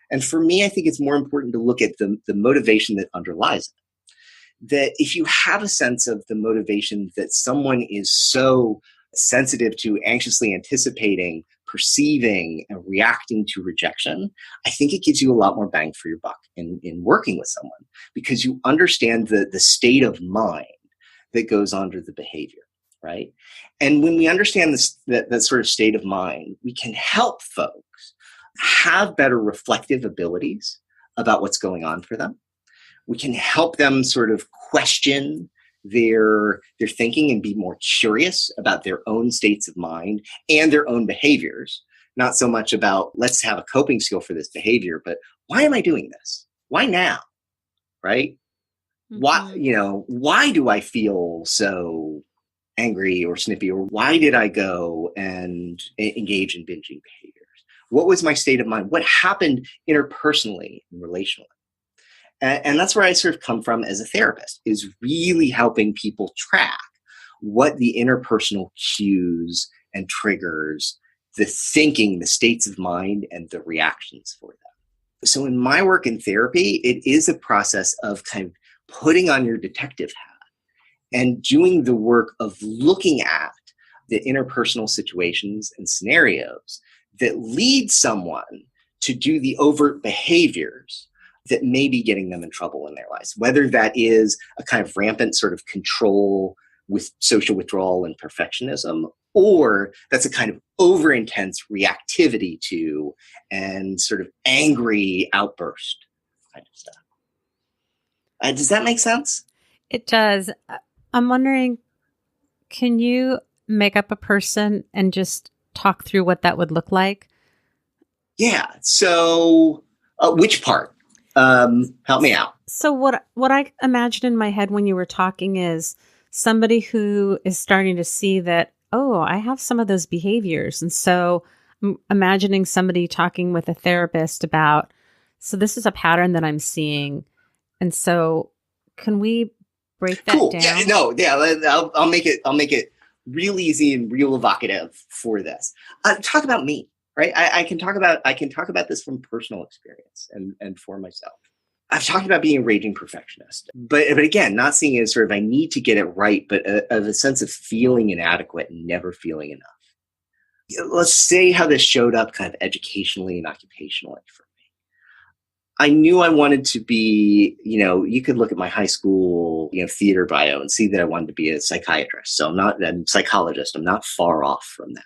And for me, I think it's more important to look at the motivation that underlies it. That if you have a sense of the motivation that someone is so sensitive to anxiously anticipating, perceiving, and reacting to rejection, I think it gives you a lot more bang for your buck in working with someone, because you understand the state of mind that goes under the behavior, right? And when we understand that sort of state of mind, we can help folks have better reflective abilities about what's going on for them. We can help them sort of question their thinking and be more curious about their own states of mind and their own behaviors. Not so much about, let's have a coping skill for this behavior, but why am I doing this? Why now? Right? Mm-hmm. Why do I feel so angry or snippy? Or why did I go and engage in binging behaviors? What was my state of mind? What happened interpersonally and relationally? And that's where I sort of come from as a therapist, is really helping people track what the interpersonal cues and triggers, the thinking, the states of mind, and the reactions for them. So in my work in therapy, it is a process of kind of putting on your detective hat and doing the work of looking at the interpersonal situations and scenarios that lead someone to do the overt behaviors that may be getting them in trouble in their lives, whether that is a kind of rampant sort of control with social withdrawal and perfectionism, or that's a kind of over intense reactivity to and sort of angry outburst kind of stuff. Does that make sense? It does. I'm wondering, can you make up a person and just talk through what that would look like? Yeah. So, which part? Help me out. So what I imagined in my head when you were talking is somebody who is starting to see that, oh, I have some of those behaviors. And so I'm imagining somebody talking with a therapist about, so this is a pattern that I'm seeing. And so can we break that Cool. down? Yeah, no, yeah, I'll make it real easy and real evocative for this. Talk about me, right? I can talk about this from personal experience and for myself. I've talked about being a raging perfectionist, but again, not seeing it as sort of I need to get it right, but of a sense of feeling inadequate and never feeling enough. Let's say how this showed up kind of educationally and occupationally for me. I knew I wanted to be, you could look at my high school, theater bio and see that I wanted to be a psychiatrist. So I'm not a psychologist. I'm not far off from that.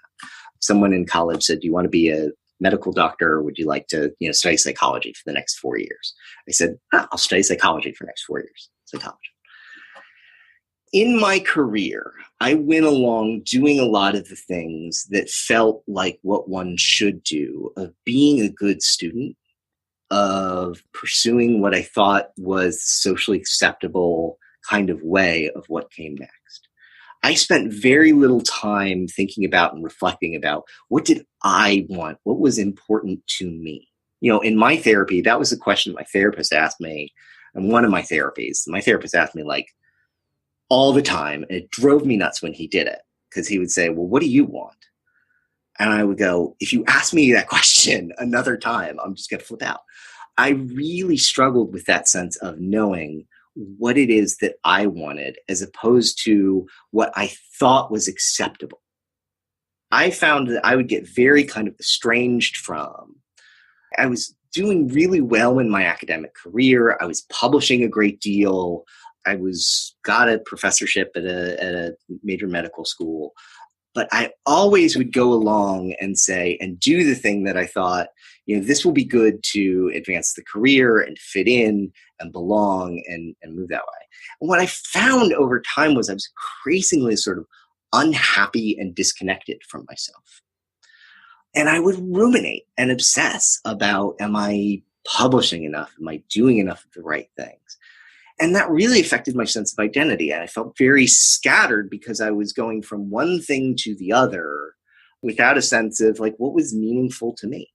Someone in college said, do you want to be a medical doctor? Or would you like to, study psychology for the next 4 years? I said, I'll study psychology for the next 4 years. Psychology. In my career, I went along doing a lot of the things that felt like what one should do, of being a good student, of pursuing what I thought was socially acceptable kind of way of what came next. I spent very little time thinking about and reflecting about what did I want? What was important to me? In my therapy, that was the question my therapist asked me. And one of my therapies, my therapist asked me like all the time, and it drove me nuts when he did it, because he would say, well, what do you want? And I would go, if you ask me that question another time, I'm just going to flip out. I really struggled with that sense of knowing what it is that I wanted as opposed to what I thought was acceptable. I found that I would get very kind of estranged from. I was doing really well in my academic career. I was publishing a great deal. I got a professorship at a major medical school. But I always would go along and say, and do the thing that I thought, this will be good to advance the career and fit in and belong and move that way. And what I found over time was I was increasingly sort of unhappy and disconnected from myself. And I would ruminate and obsess about, am I publishing enough? Am I doing enough of the right things? And that really affected my sense of identity. And I felt very scattered because I was going from one thing to the other without a sense of like what was meaningful to me.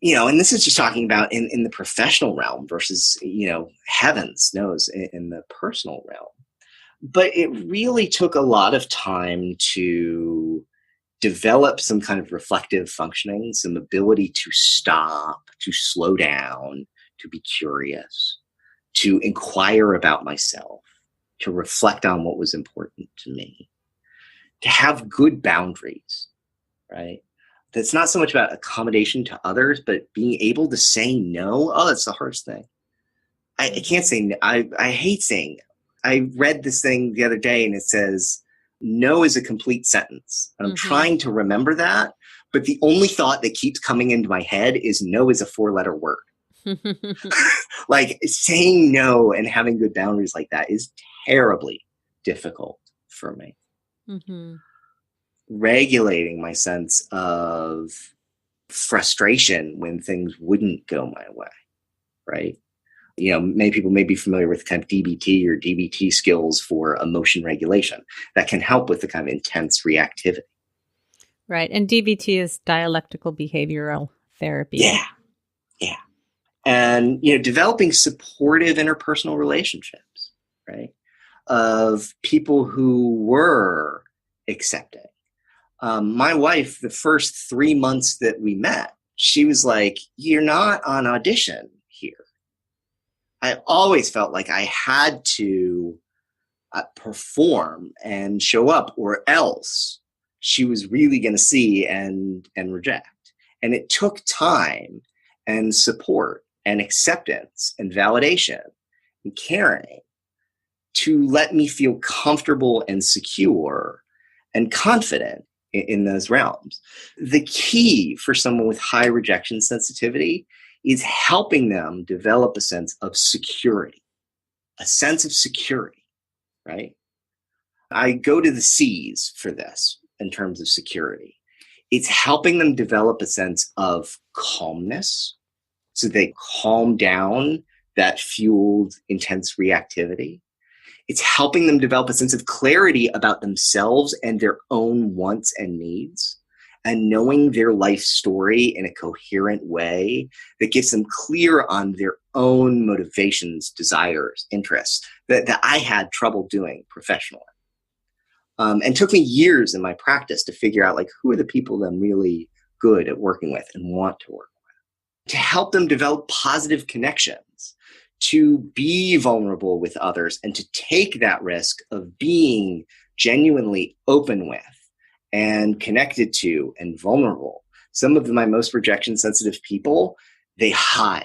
And this is just talking about in the professional realm versus, heavens knows in the personal realm. But it really took a lot of time to develop some kind of reflective functioning, some ability to stop, to slow down, to be curious, to inquire about myself, to reflect on what was important to me, to have good boundaries, right? That's not so much about accommodation to others, but being able to say no. Oh, that's the hardest thing. I can't say no. I hate saying no. I read this thing the other day and it says, no is a complete sentence. And I'm trying to remember that, but the only thought that keeps coming into my head is no is a 4-letter word. Like saying no and having good boundaries like that is terribly difficult for me. Regulating my sense of frustration when things wouldn't go my way, right? Many people may be familiar with kind of DBT or DBT skills for emotion regulation that can help with the kind of intense reactivity. Right. And DBT is dialectical behavioral therapy. Yeah. Yeah. And, developing supportive interpersonal relationships, right, of people who were accepting. My wife, the first 3 months that we met, she was like, you're not on audition here. I always felt like I had to perform and show up, or else she was really going to see and reject. And it took time and support and acceptance and validation and caring to let me feel comfortable and secure and confident in those realms. The key for someone with high rejection sensitivity is helping them develop a sense of security, right? I go to the C's for this in terms of security. It's helping them develop a sense of calmness so they calm down that fueled intense reactivity. It's helping them develop a sense of clarity about themselves and their own wants and needs, and knowing their life story in a coherent way that gets them clear on their own motivations, desires, interests that I had trouble doing professionally. And took me years in my practice to figure out, like, who are the people that I'm really good at working with and want to work with, to help them develop positive connections, to be vulnerable with others, and to take that risk of being genuinely open with and connected to and vulnerable. Some of my most rejection sensitive people, they hide.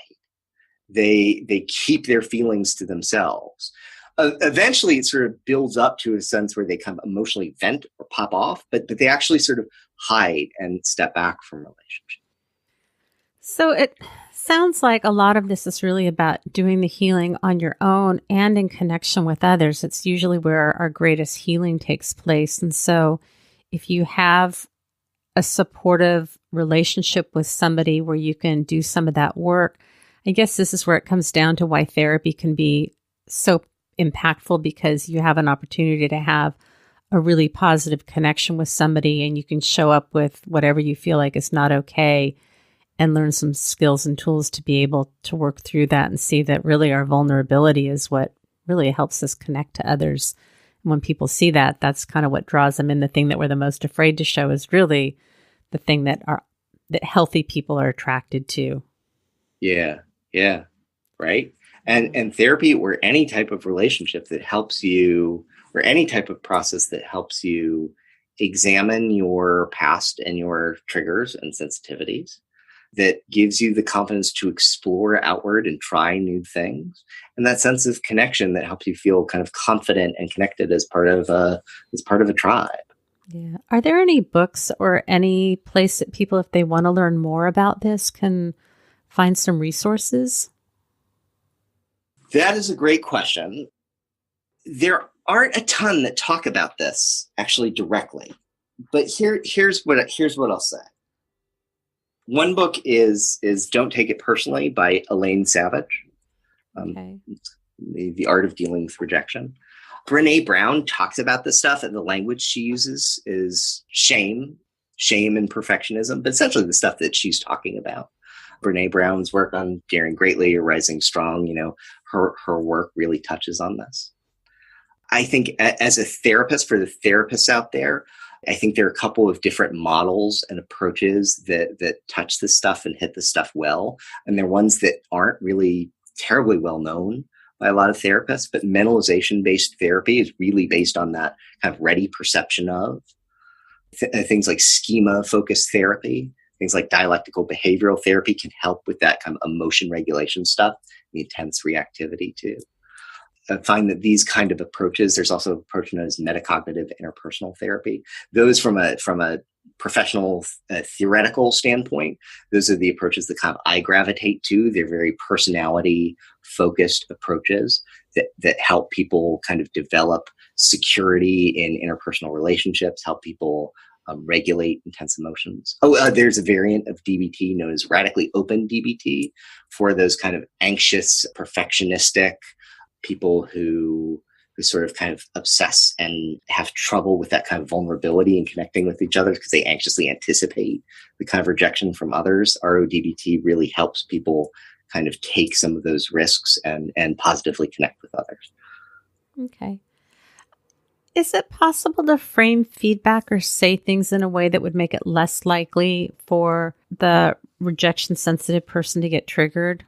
They keep their feelings to themselves. Eventually, it sort of builds up to a sense where they kind of emotionally vent or pop off, but they actually sort of hide and step back from relationships. So it sounds like a lot of this is really about doing the healing on your own and in connection with others. It's usually where our greatest healing takes place. And so if you have a supportive relationship with somebody where you can do some of that work, I guess this is where it comes down to why therapy can be so impactful, because you have an opportunity to have a really positive connection with somebody, and you can show up with whatever you feel like is not okay and learn some skills and tools to be able to work through that and see that really our vulnerability is what really helps us connect to others. And when people see that, that's kind of what draws them in. The thing that we're the most afraid to show is really the thing that healthy people are attracted to. Yeah, right. And therapy, or any type of relationship that helps you, or any type of process that helps you examine your past and your triggers and sensitivities, that gives you the confidence to explore outward and try new things, and that sense of connection that helps you feel kind of confident and connected as part of a tribe. Yeah. Are there any books or any place that people, if they want to learn more about this, can find some resources? That is a great question. There aren't a ton that talk about this actually directly, but here's what I'll say. One book is Don't Take It Personally by Elaine Savage. Okay. The Art of Dealing with Rejection. Brene Brown talks about this stuff, and the language she uses is shame and perfectionism, but essentially the stuff that she's talking about. Brene Brown's work on Daring Greatly or Rising Strong, her work really touches on this. I think as a therapist, for the therapists out there, I think there are a couple of different models and approaches that touch this stuff and hit this stuff well. And they're ones that aren't really terribly well known by a lot of therapists, but mentalization-based therapy is really based on that kind of ready perception of things like schema-focused therapy. Things like dialectical behavioral therapy can help with that kind of emotion regulation stuff, the intense reactivity too. I find that these kind of approaches, there's also an approach known as metacognitive interpersonal therapy. Those from a professional theoretical standpoint, those are the approaches that kind of I gravitate to. They're very personality focused approaches that help people kind of develop security in interpersonal relationships, help people regulate intense emotions. There's a variant of DBT known as radically open DBT for those kind of anxious, perfectionistic people who sort of kind of obsess and have trouble with that kind of vulnerability and connecting with each other because they anxiously anticipate the kind of rejection from others. RODBT really helps people kind of take some of those risks and positively connect with others. Okay. Is it possible to frame feedback or say things in a way that would make it less likely for the rejection sensitive person to get triggered?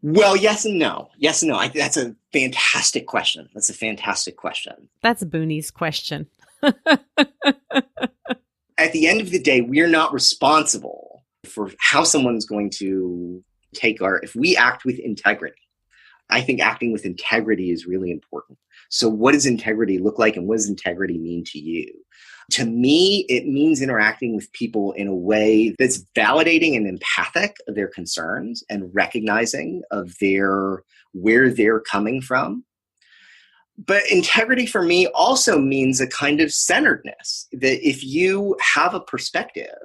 Well, yes and no. That's a fantastic question. That's Booney's question. At the end of the day, we're not responsible for how someone's going to take if we act with integrity I think acting with integrity is really important. So what does integrity look like, and what does integrity mean to you? To me, it means interacting with people in a way that's validating and empathic of their concerns and recognizing of where they're coming from. But integrity for me also means a kind of centeredness, that if you have a perspective,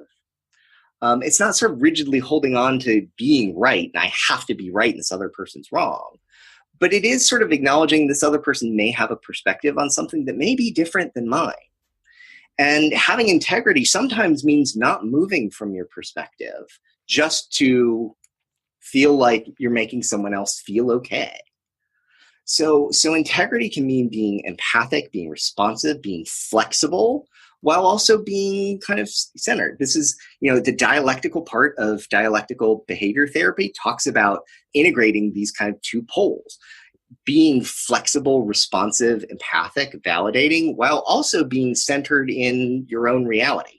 it's not sort of rigidly holding on to being right, and I have to be right and this other person's wrong. But it is sort of acknowledging this other person may have a perspective on something that may be different than mine. And having integrity sometimes means not moving from your perspective just to feel like you're making someone else feel okay. So integrity can mean being empathic, being responsive, being flexible, while also being kind of centered. This is, the dialectical part of dialectical behavior therapy talks about integrating these kind of two poles, being flexible, responsive, empathic, validating, while also being centered in your own reality.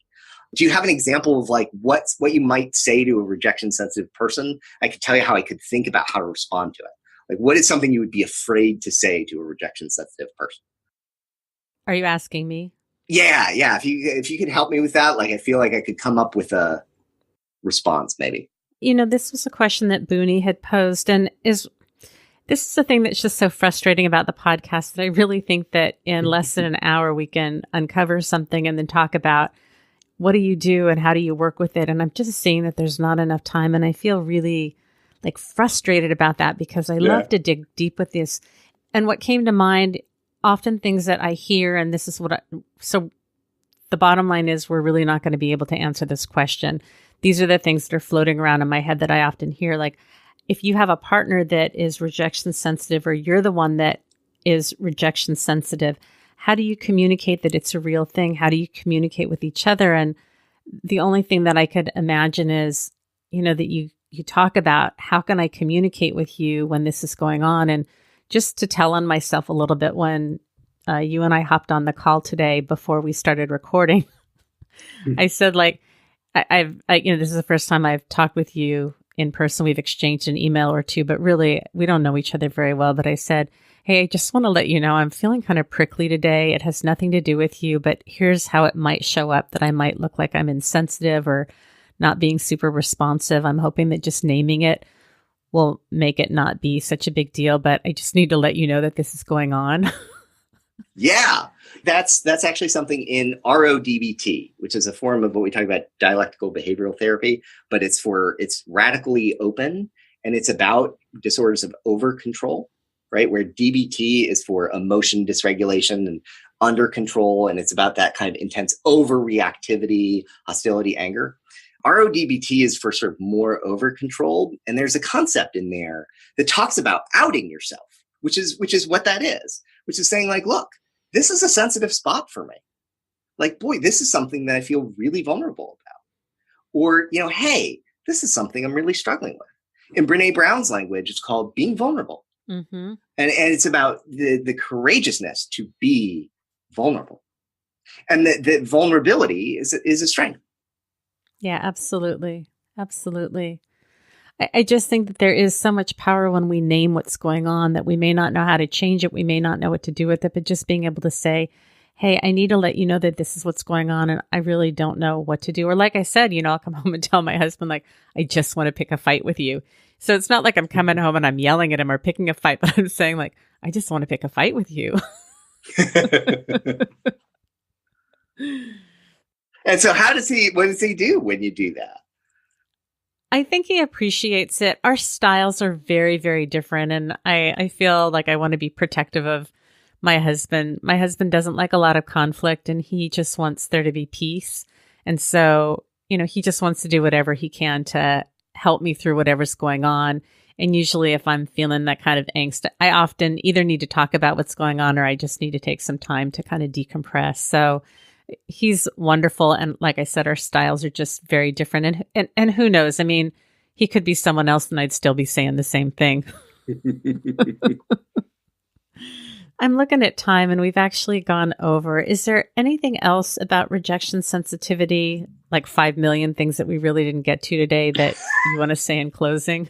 Do you have an example of like what you might say to a rejection sensitive person? I could tell you how I could think about how to respond to it. Like, what is something you would be afraid to say to a rejection sensitive person? Are you asking me? Yeah. If you could help me with that, like I feel like I could come up with a response, maybe. This was a question that Booney had posed, and this is the thing that's just so frustrating about the podcast, that I really think that in less than an hour we can uncover something and then talk about what do you do and how do you work with it. And I'm just seeing that there's not enough time, and I feel really like frustrated about that, because I love to dig deep with this. And what came to mind, often things that I hear, and this is so the bottom line is we're really not going to be able to answer this question. These are the things that are floating around in my head that I often hear. Like, if you have a partner that is rejection sensitive, or you're the one that is rejection sensitive, how do you communicate that it's a real thing? How do you communicate with each other? And the only thing that I could imagine is, that you talk about, how can I communicate with you when this is going on? And just to tell on myself a little bit, when you and I hopped on the call today before we started recording, I said, like, I've this is the first time I've talked with you in person. We've exchanged an email or two, but really we don't know each other very well. But I said, hey, I just want to let you know I'm feeling kind of prickly today. It has nothing to do with you, but here's how it might show up, that I might look like I'm insensitive or not being super responsive. I'm hoping that just naming it will make it not be such a big deal, but I just need to let you know that this is going on. Yeah, that's actually something in RODBT, which is a form of what we talk about dialectical behavioral therapy, but it's radically open, and it's about disorders of over control, right? Where DBT is for emotion dysregulation and under control, and it's about that kind of intense overreactivity, hostility, anger. RODBT is for sort of more over control, and there's a concept in there that talks about outing yourself, which is what that is, which is saying, like, look, this is a sensitive spot for me. Like, boy, this is something that I feel really vulnerable about. Or, hey, this is something I'm really struggling with. In Brene Brown's language, it's called being vulnerable. Mm-hmm. And it's about the courageousness to be vulnerable. And that vulnerability is a strength. Yeah, absolutely. Absolutely. I just think that there is so much power when we name what's going on, that we may not know how to change it. We may not know what to do with it, but just being able to say, hey, I need to let you know that this is what's going on, and I really don't know what to do. Or like I said, I'll come home and tell my husband, like, I just want to pick a fight with you. So it's not like I'm coming home and I'm yelling at him or picking a fight, but I'm saying, like, I just want to pick a fight with you. And so what does he do when you do that? I think he appreciates it. Our styles are very, very different. And I feel like I want to be protective of my husband. My husband doesn't like a lot of conflict, and he just wants there to be peace. And so, he just wants to do whatever he can to help me through whatever's going on. And usually if I'm feeling that kind of angst, I often either need to talk about what's going on, or I just need to take some time to kind of decompress. So he's wonderful. And like I said, our styles are just very different. And who knows? I mean, he could be someone else and I'd still be saying the same thing. I'm looking at time, and we've actually gone over. Is there anything else about rejection sensitivity, like 5 million things that we really didn't get to today, that you want to say in closing?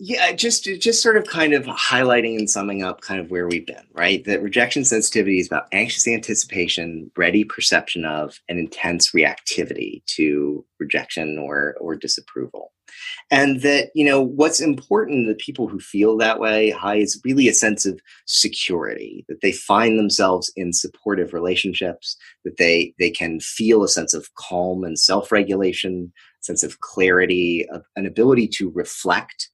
Yeah, just sort of kind of highlighting and summing up kind of where we've been, right? That rejection sensitivity is about anxious anticipation, ready perception of, and intense reactivity to rejection or disapproval. And that, what's important to people who feel that way high is really a sense of security, that they find themselves in supportive relationships, that they can feel a sense of calm and self-regulation, sense of clarity, an ability to reflect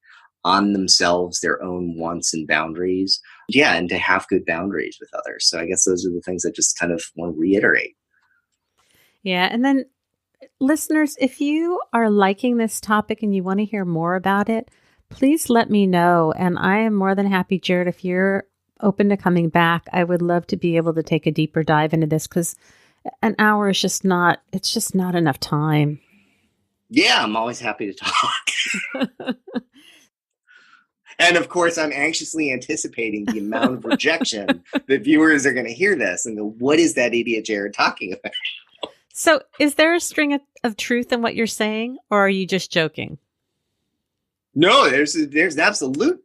on themselves, their own wants and boundaries. Yeah, and to have good boundaries with others. So I guess those are the things I just kind of want to reiterate. Yeah. And then listeners, if you are liking this topic and you want to hear more about it, please let me know. And I am more than happy, Jared, if you're open to coming back, I would love to be able to take a deeper dive into this because an hour is just not, it's just not enough time. Yeah, I'm always happy to talk. And of course, I'm anxiously anticipating the amount of rejection that viewers are going to hear this and go, what is that idiot Jared talking about? So is there a string of truth in what you're saying, or are you just joking? No, there's absolute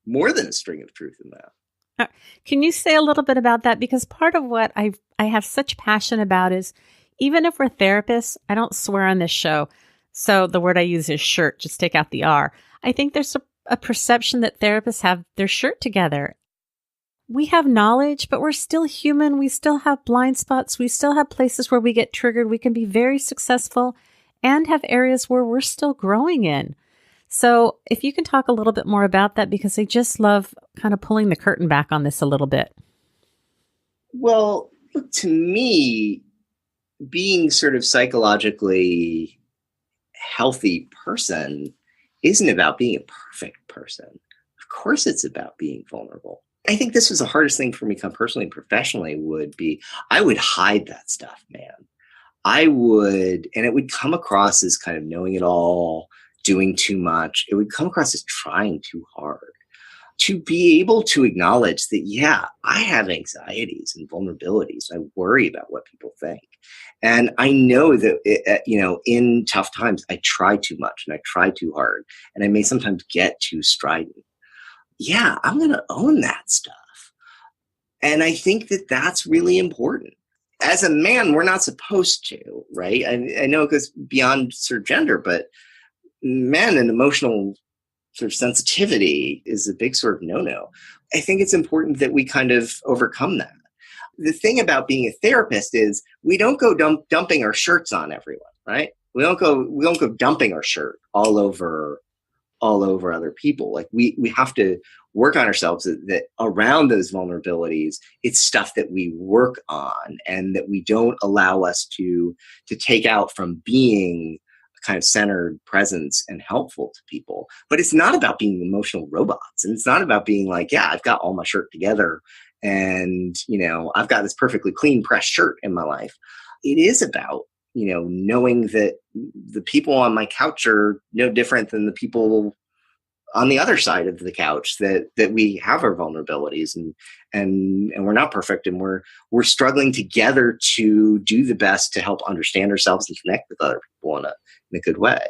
more than a string of truth in that. Can you say a little bit about that? Because part of what I have such passion about is, even if we're therapists, I don't swear on this show. So the word I use is shirt, just take out the R. I think there's a perception that therapists have their shirt together. We have knowledge, but we're still human. We still have blind spots. We still have places where we get triggered. We can be very successful and have areas where we're still growing in. So if you can talk a little bit more about that, because I just love kind of pulling the curtain back on this a little bit. Well, to me, being sort of psychologically healthy person isn't about being a perfect person. Of course, it's about being vulnerable. I think this was the hardest thing for me personally and professionally would be, I would hide that stuff, man. And it would come across as kind of knowing it all, doing too much. It would come across as trying too hard. To be able to acknowledge that, yeah, I have anxieties and vulnerabilities. I worry about what people think. And I know that, in tough times, I try too much and I try too hard. And I may sometimes get too strident. Yeah, I'm going to own that stuff. And I think that that's really important. As a man, we're not supposed to, right? I know it goes beyond sort of gender, but men and emotional sort of sensitivity is a big sort of no-no. I think it's important that we kind of overcome that. The thing about being a therapist is we don't go dumping our shirts on everyone, right? We don't go dumping our shirt all over other people. Like we have to work on ourselves that around those vulnerabilities, it's stuff that we work on and that we don't allow us to take out from being a kind of centered presence and helpful to people. But it's not about being emotional robots. And it's not about being like, yeah, I've got all my shirt together and, I've got this perfectly clean pressed shirt in my life. It is about knowing that the people on my couch are no different than the people on the other side of the couch, that we have our vulnerabilities and we're not perfect and we're struggling together to do the best to help understand ourselves and connect with other people in a good way.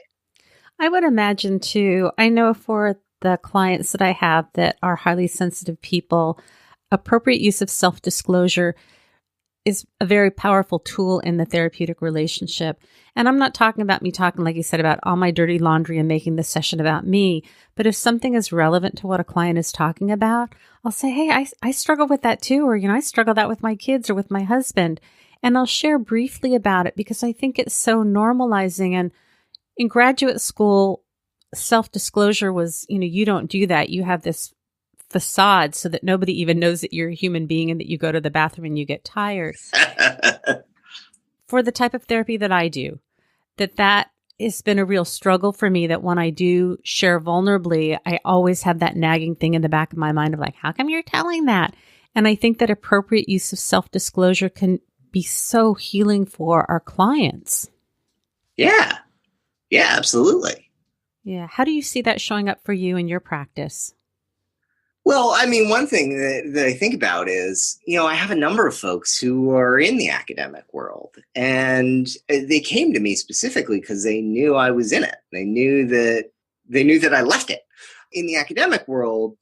I would imagine too, I know for the clients that I have that are highly sensitive people, appropriate use of self-disclosure is a very powerful tool in the therapeutic relationship. And I'm not talking about me talking, like you said, about all my dirty laundry and making the session about me. But if something is relevant to what a client is talking about, I'll say, hey, I struggle with that too. Or, I struggle that with my kids or with my husband. And I'll share briefly about it because I think it's so normalizing. And in graduate school, self-disclosure was, you don't do that. You have this facade so that nobody even knows that you're a human being and that you go to the bathroom and you get tired. For the type of therapy that I do, that has been a real struggle for me, that when I do share vulnerably, I always have that nagging thing in the back of my mind of like, how come you're telling that? And I think that appropriate use of self-disclosure can be so healing for our clients. Yeah. Yeah, absolutely. Yeah. How do you see that showing up for you in your practice? Well, I mean, one thing that I think about is, I have a number of folks who are in the academic world, and they came to me specifically because they knew I was in it. They knew that I left it. In the academic world,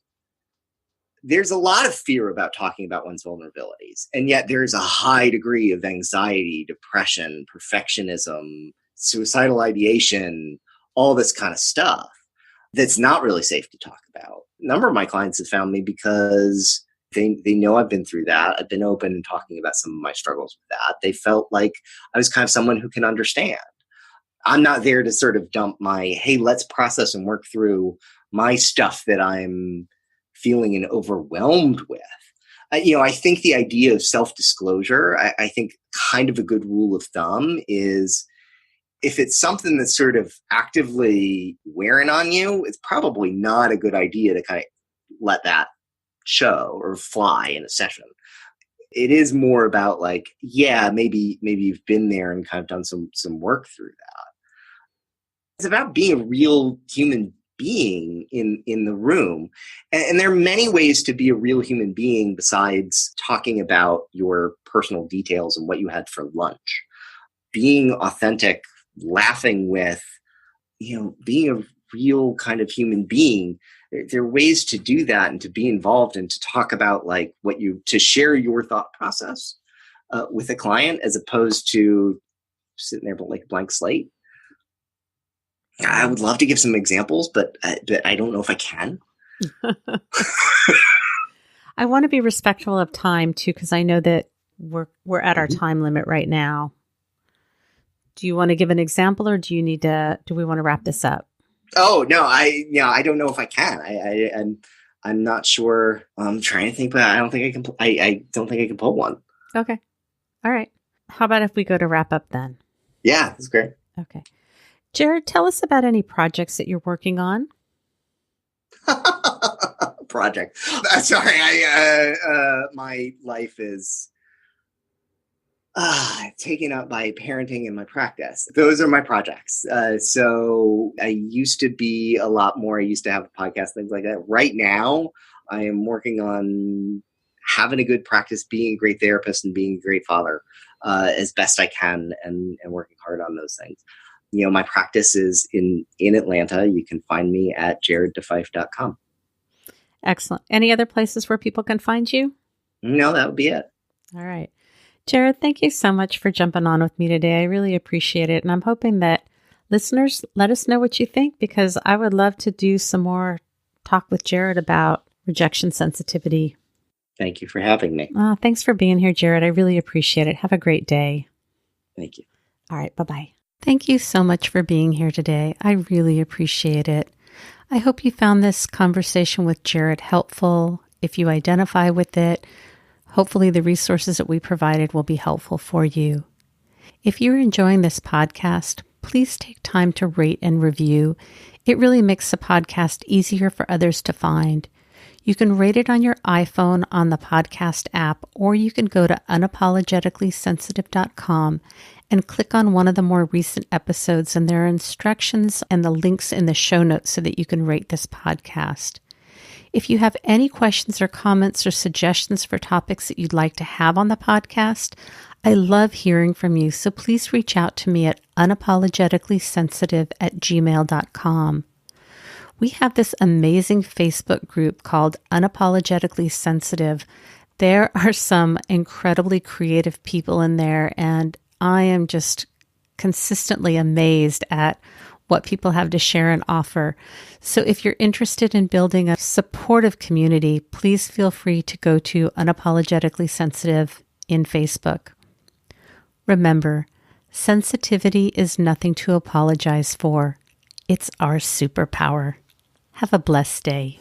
there's a lot of fear about talking about one's vulnerabilities. And yet there's a high degree of anxiety, depression, perfectionism, suicidal ideation, all this kind of stuff that's not really safe to talk about. A number of my clients have found me because they know I've been through that. I've been open and talking about some of my struggles with that. They felt like I was kind of someone who can understand. I'm not there to sort of dump my, hey, let's process and work through my stuff that I'm feeling and overwhelmed with. I think the idea of self-disclosure, I think kind of a good rule of thumb is if it's something that's sort of actively wearing on you, it's probably not a good idea to kind of let that show or fly in a session. It is more about like, yeah, maybe you've been there and kind of done some work through that. It's about being a real human being in the room. And there are many ways to be a real human being besides talking about your personal details and what you had for lunch. Being authentic, laughing with, being a real kind of human being. There are ways to do that and to be involved and to talk about like to share your thought process with a client as opposed to sitting there like a blank slate. I would love to give some examples, but I don't know if I can. I want to be respectful of time too, because I know that we're at our time limit right now. Do you want to give an example, or do we want to wrap this up? Oh no, I don't know if I can. I'm not sure. I'm trying to think, but I don't think I can. I don't think I can pull one. Okay, all right. How about if we go to wrap up then? Yeah, that's great. Okay. Jared, tell us about any projects that you're working on. Project. Sorry, my life is taken up by parenting and my practice. Those are my projects. So I used to be a lot more. I used to have a podcast, things like that. Right now, I am working on having a good practice, being a great therapist, and being a great father as best I can, and working hard on those things. My practice is in Atlanta. You can find me at jaredddefife.com. Excellent. Any other places where people can find you? No, that would be it. All right. Jared, thank you so much for jumping on with me today. I really appreciate it. And I'm hoping that listeners let us know what you think, because I would love to do some more talk with Jared about rejection sensitivity. Thank you for having me. Thanks for being here, Jared. I really appreciate it. Have a great day. Thank you. All right. Bye-bye. Thank you so much for being here today. I really appreciate it. I hope you found this conversation with Jared helpful. If you identify with it, hopefully the resources that we provided will be helpful for you. If you're enjoying this podcast, please take time to rate and review. It really makes the podcast easier for others to find. You can rate it on your iPhone on the podcast app, or you can go to unapologeticallysensitive.com and click on one of the more recent episodes, and there are instructions and the links in the show notes so that you can rate this podcast. If you have any questions or comments or suggestions for topics that you'd like to have on the podcast, I love hearing from you, so please reach out to me at unapologeticallysensitive@gmail.com. We have this amazing Facebook group called Unapologetically Sensitive. There are some incredibly creative people in there, and I am just consistently amazed at what people have to share and offer. So if you're interested in building a supportive community, please feel free to go to Unapologetically Sensitive in Facebook. Remember, sensitivity is nothing to apologize for. It's our superpower. Have a blessed day.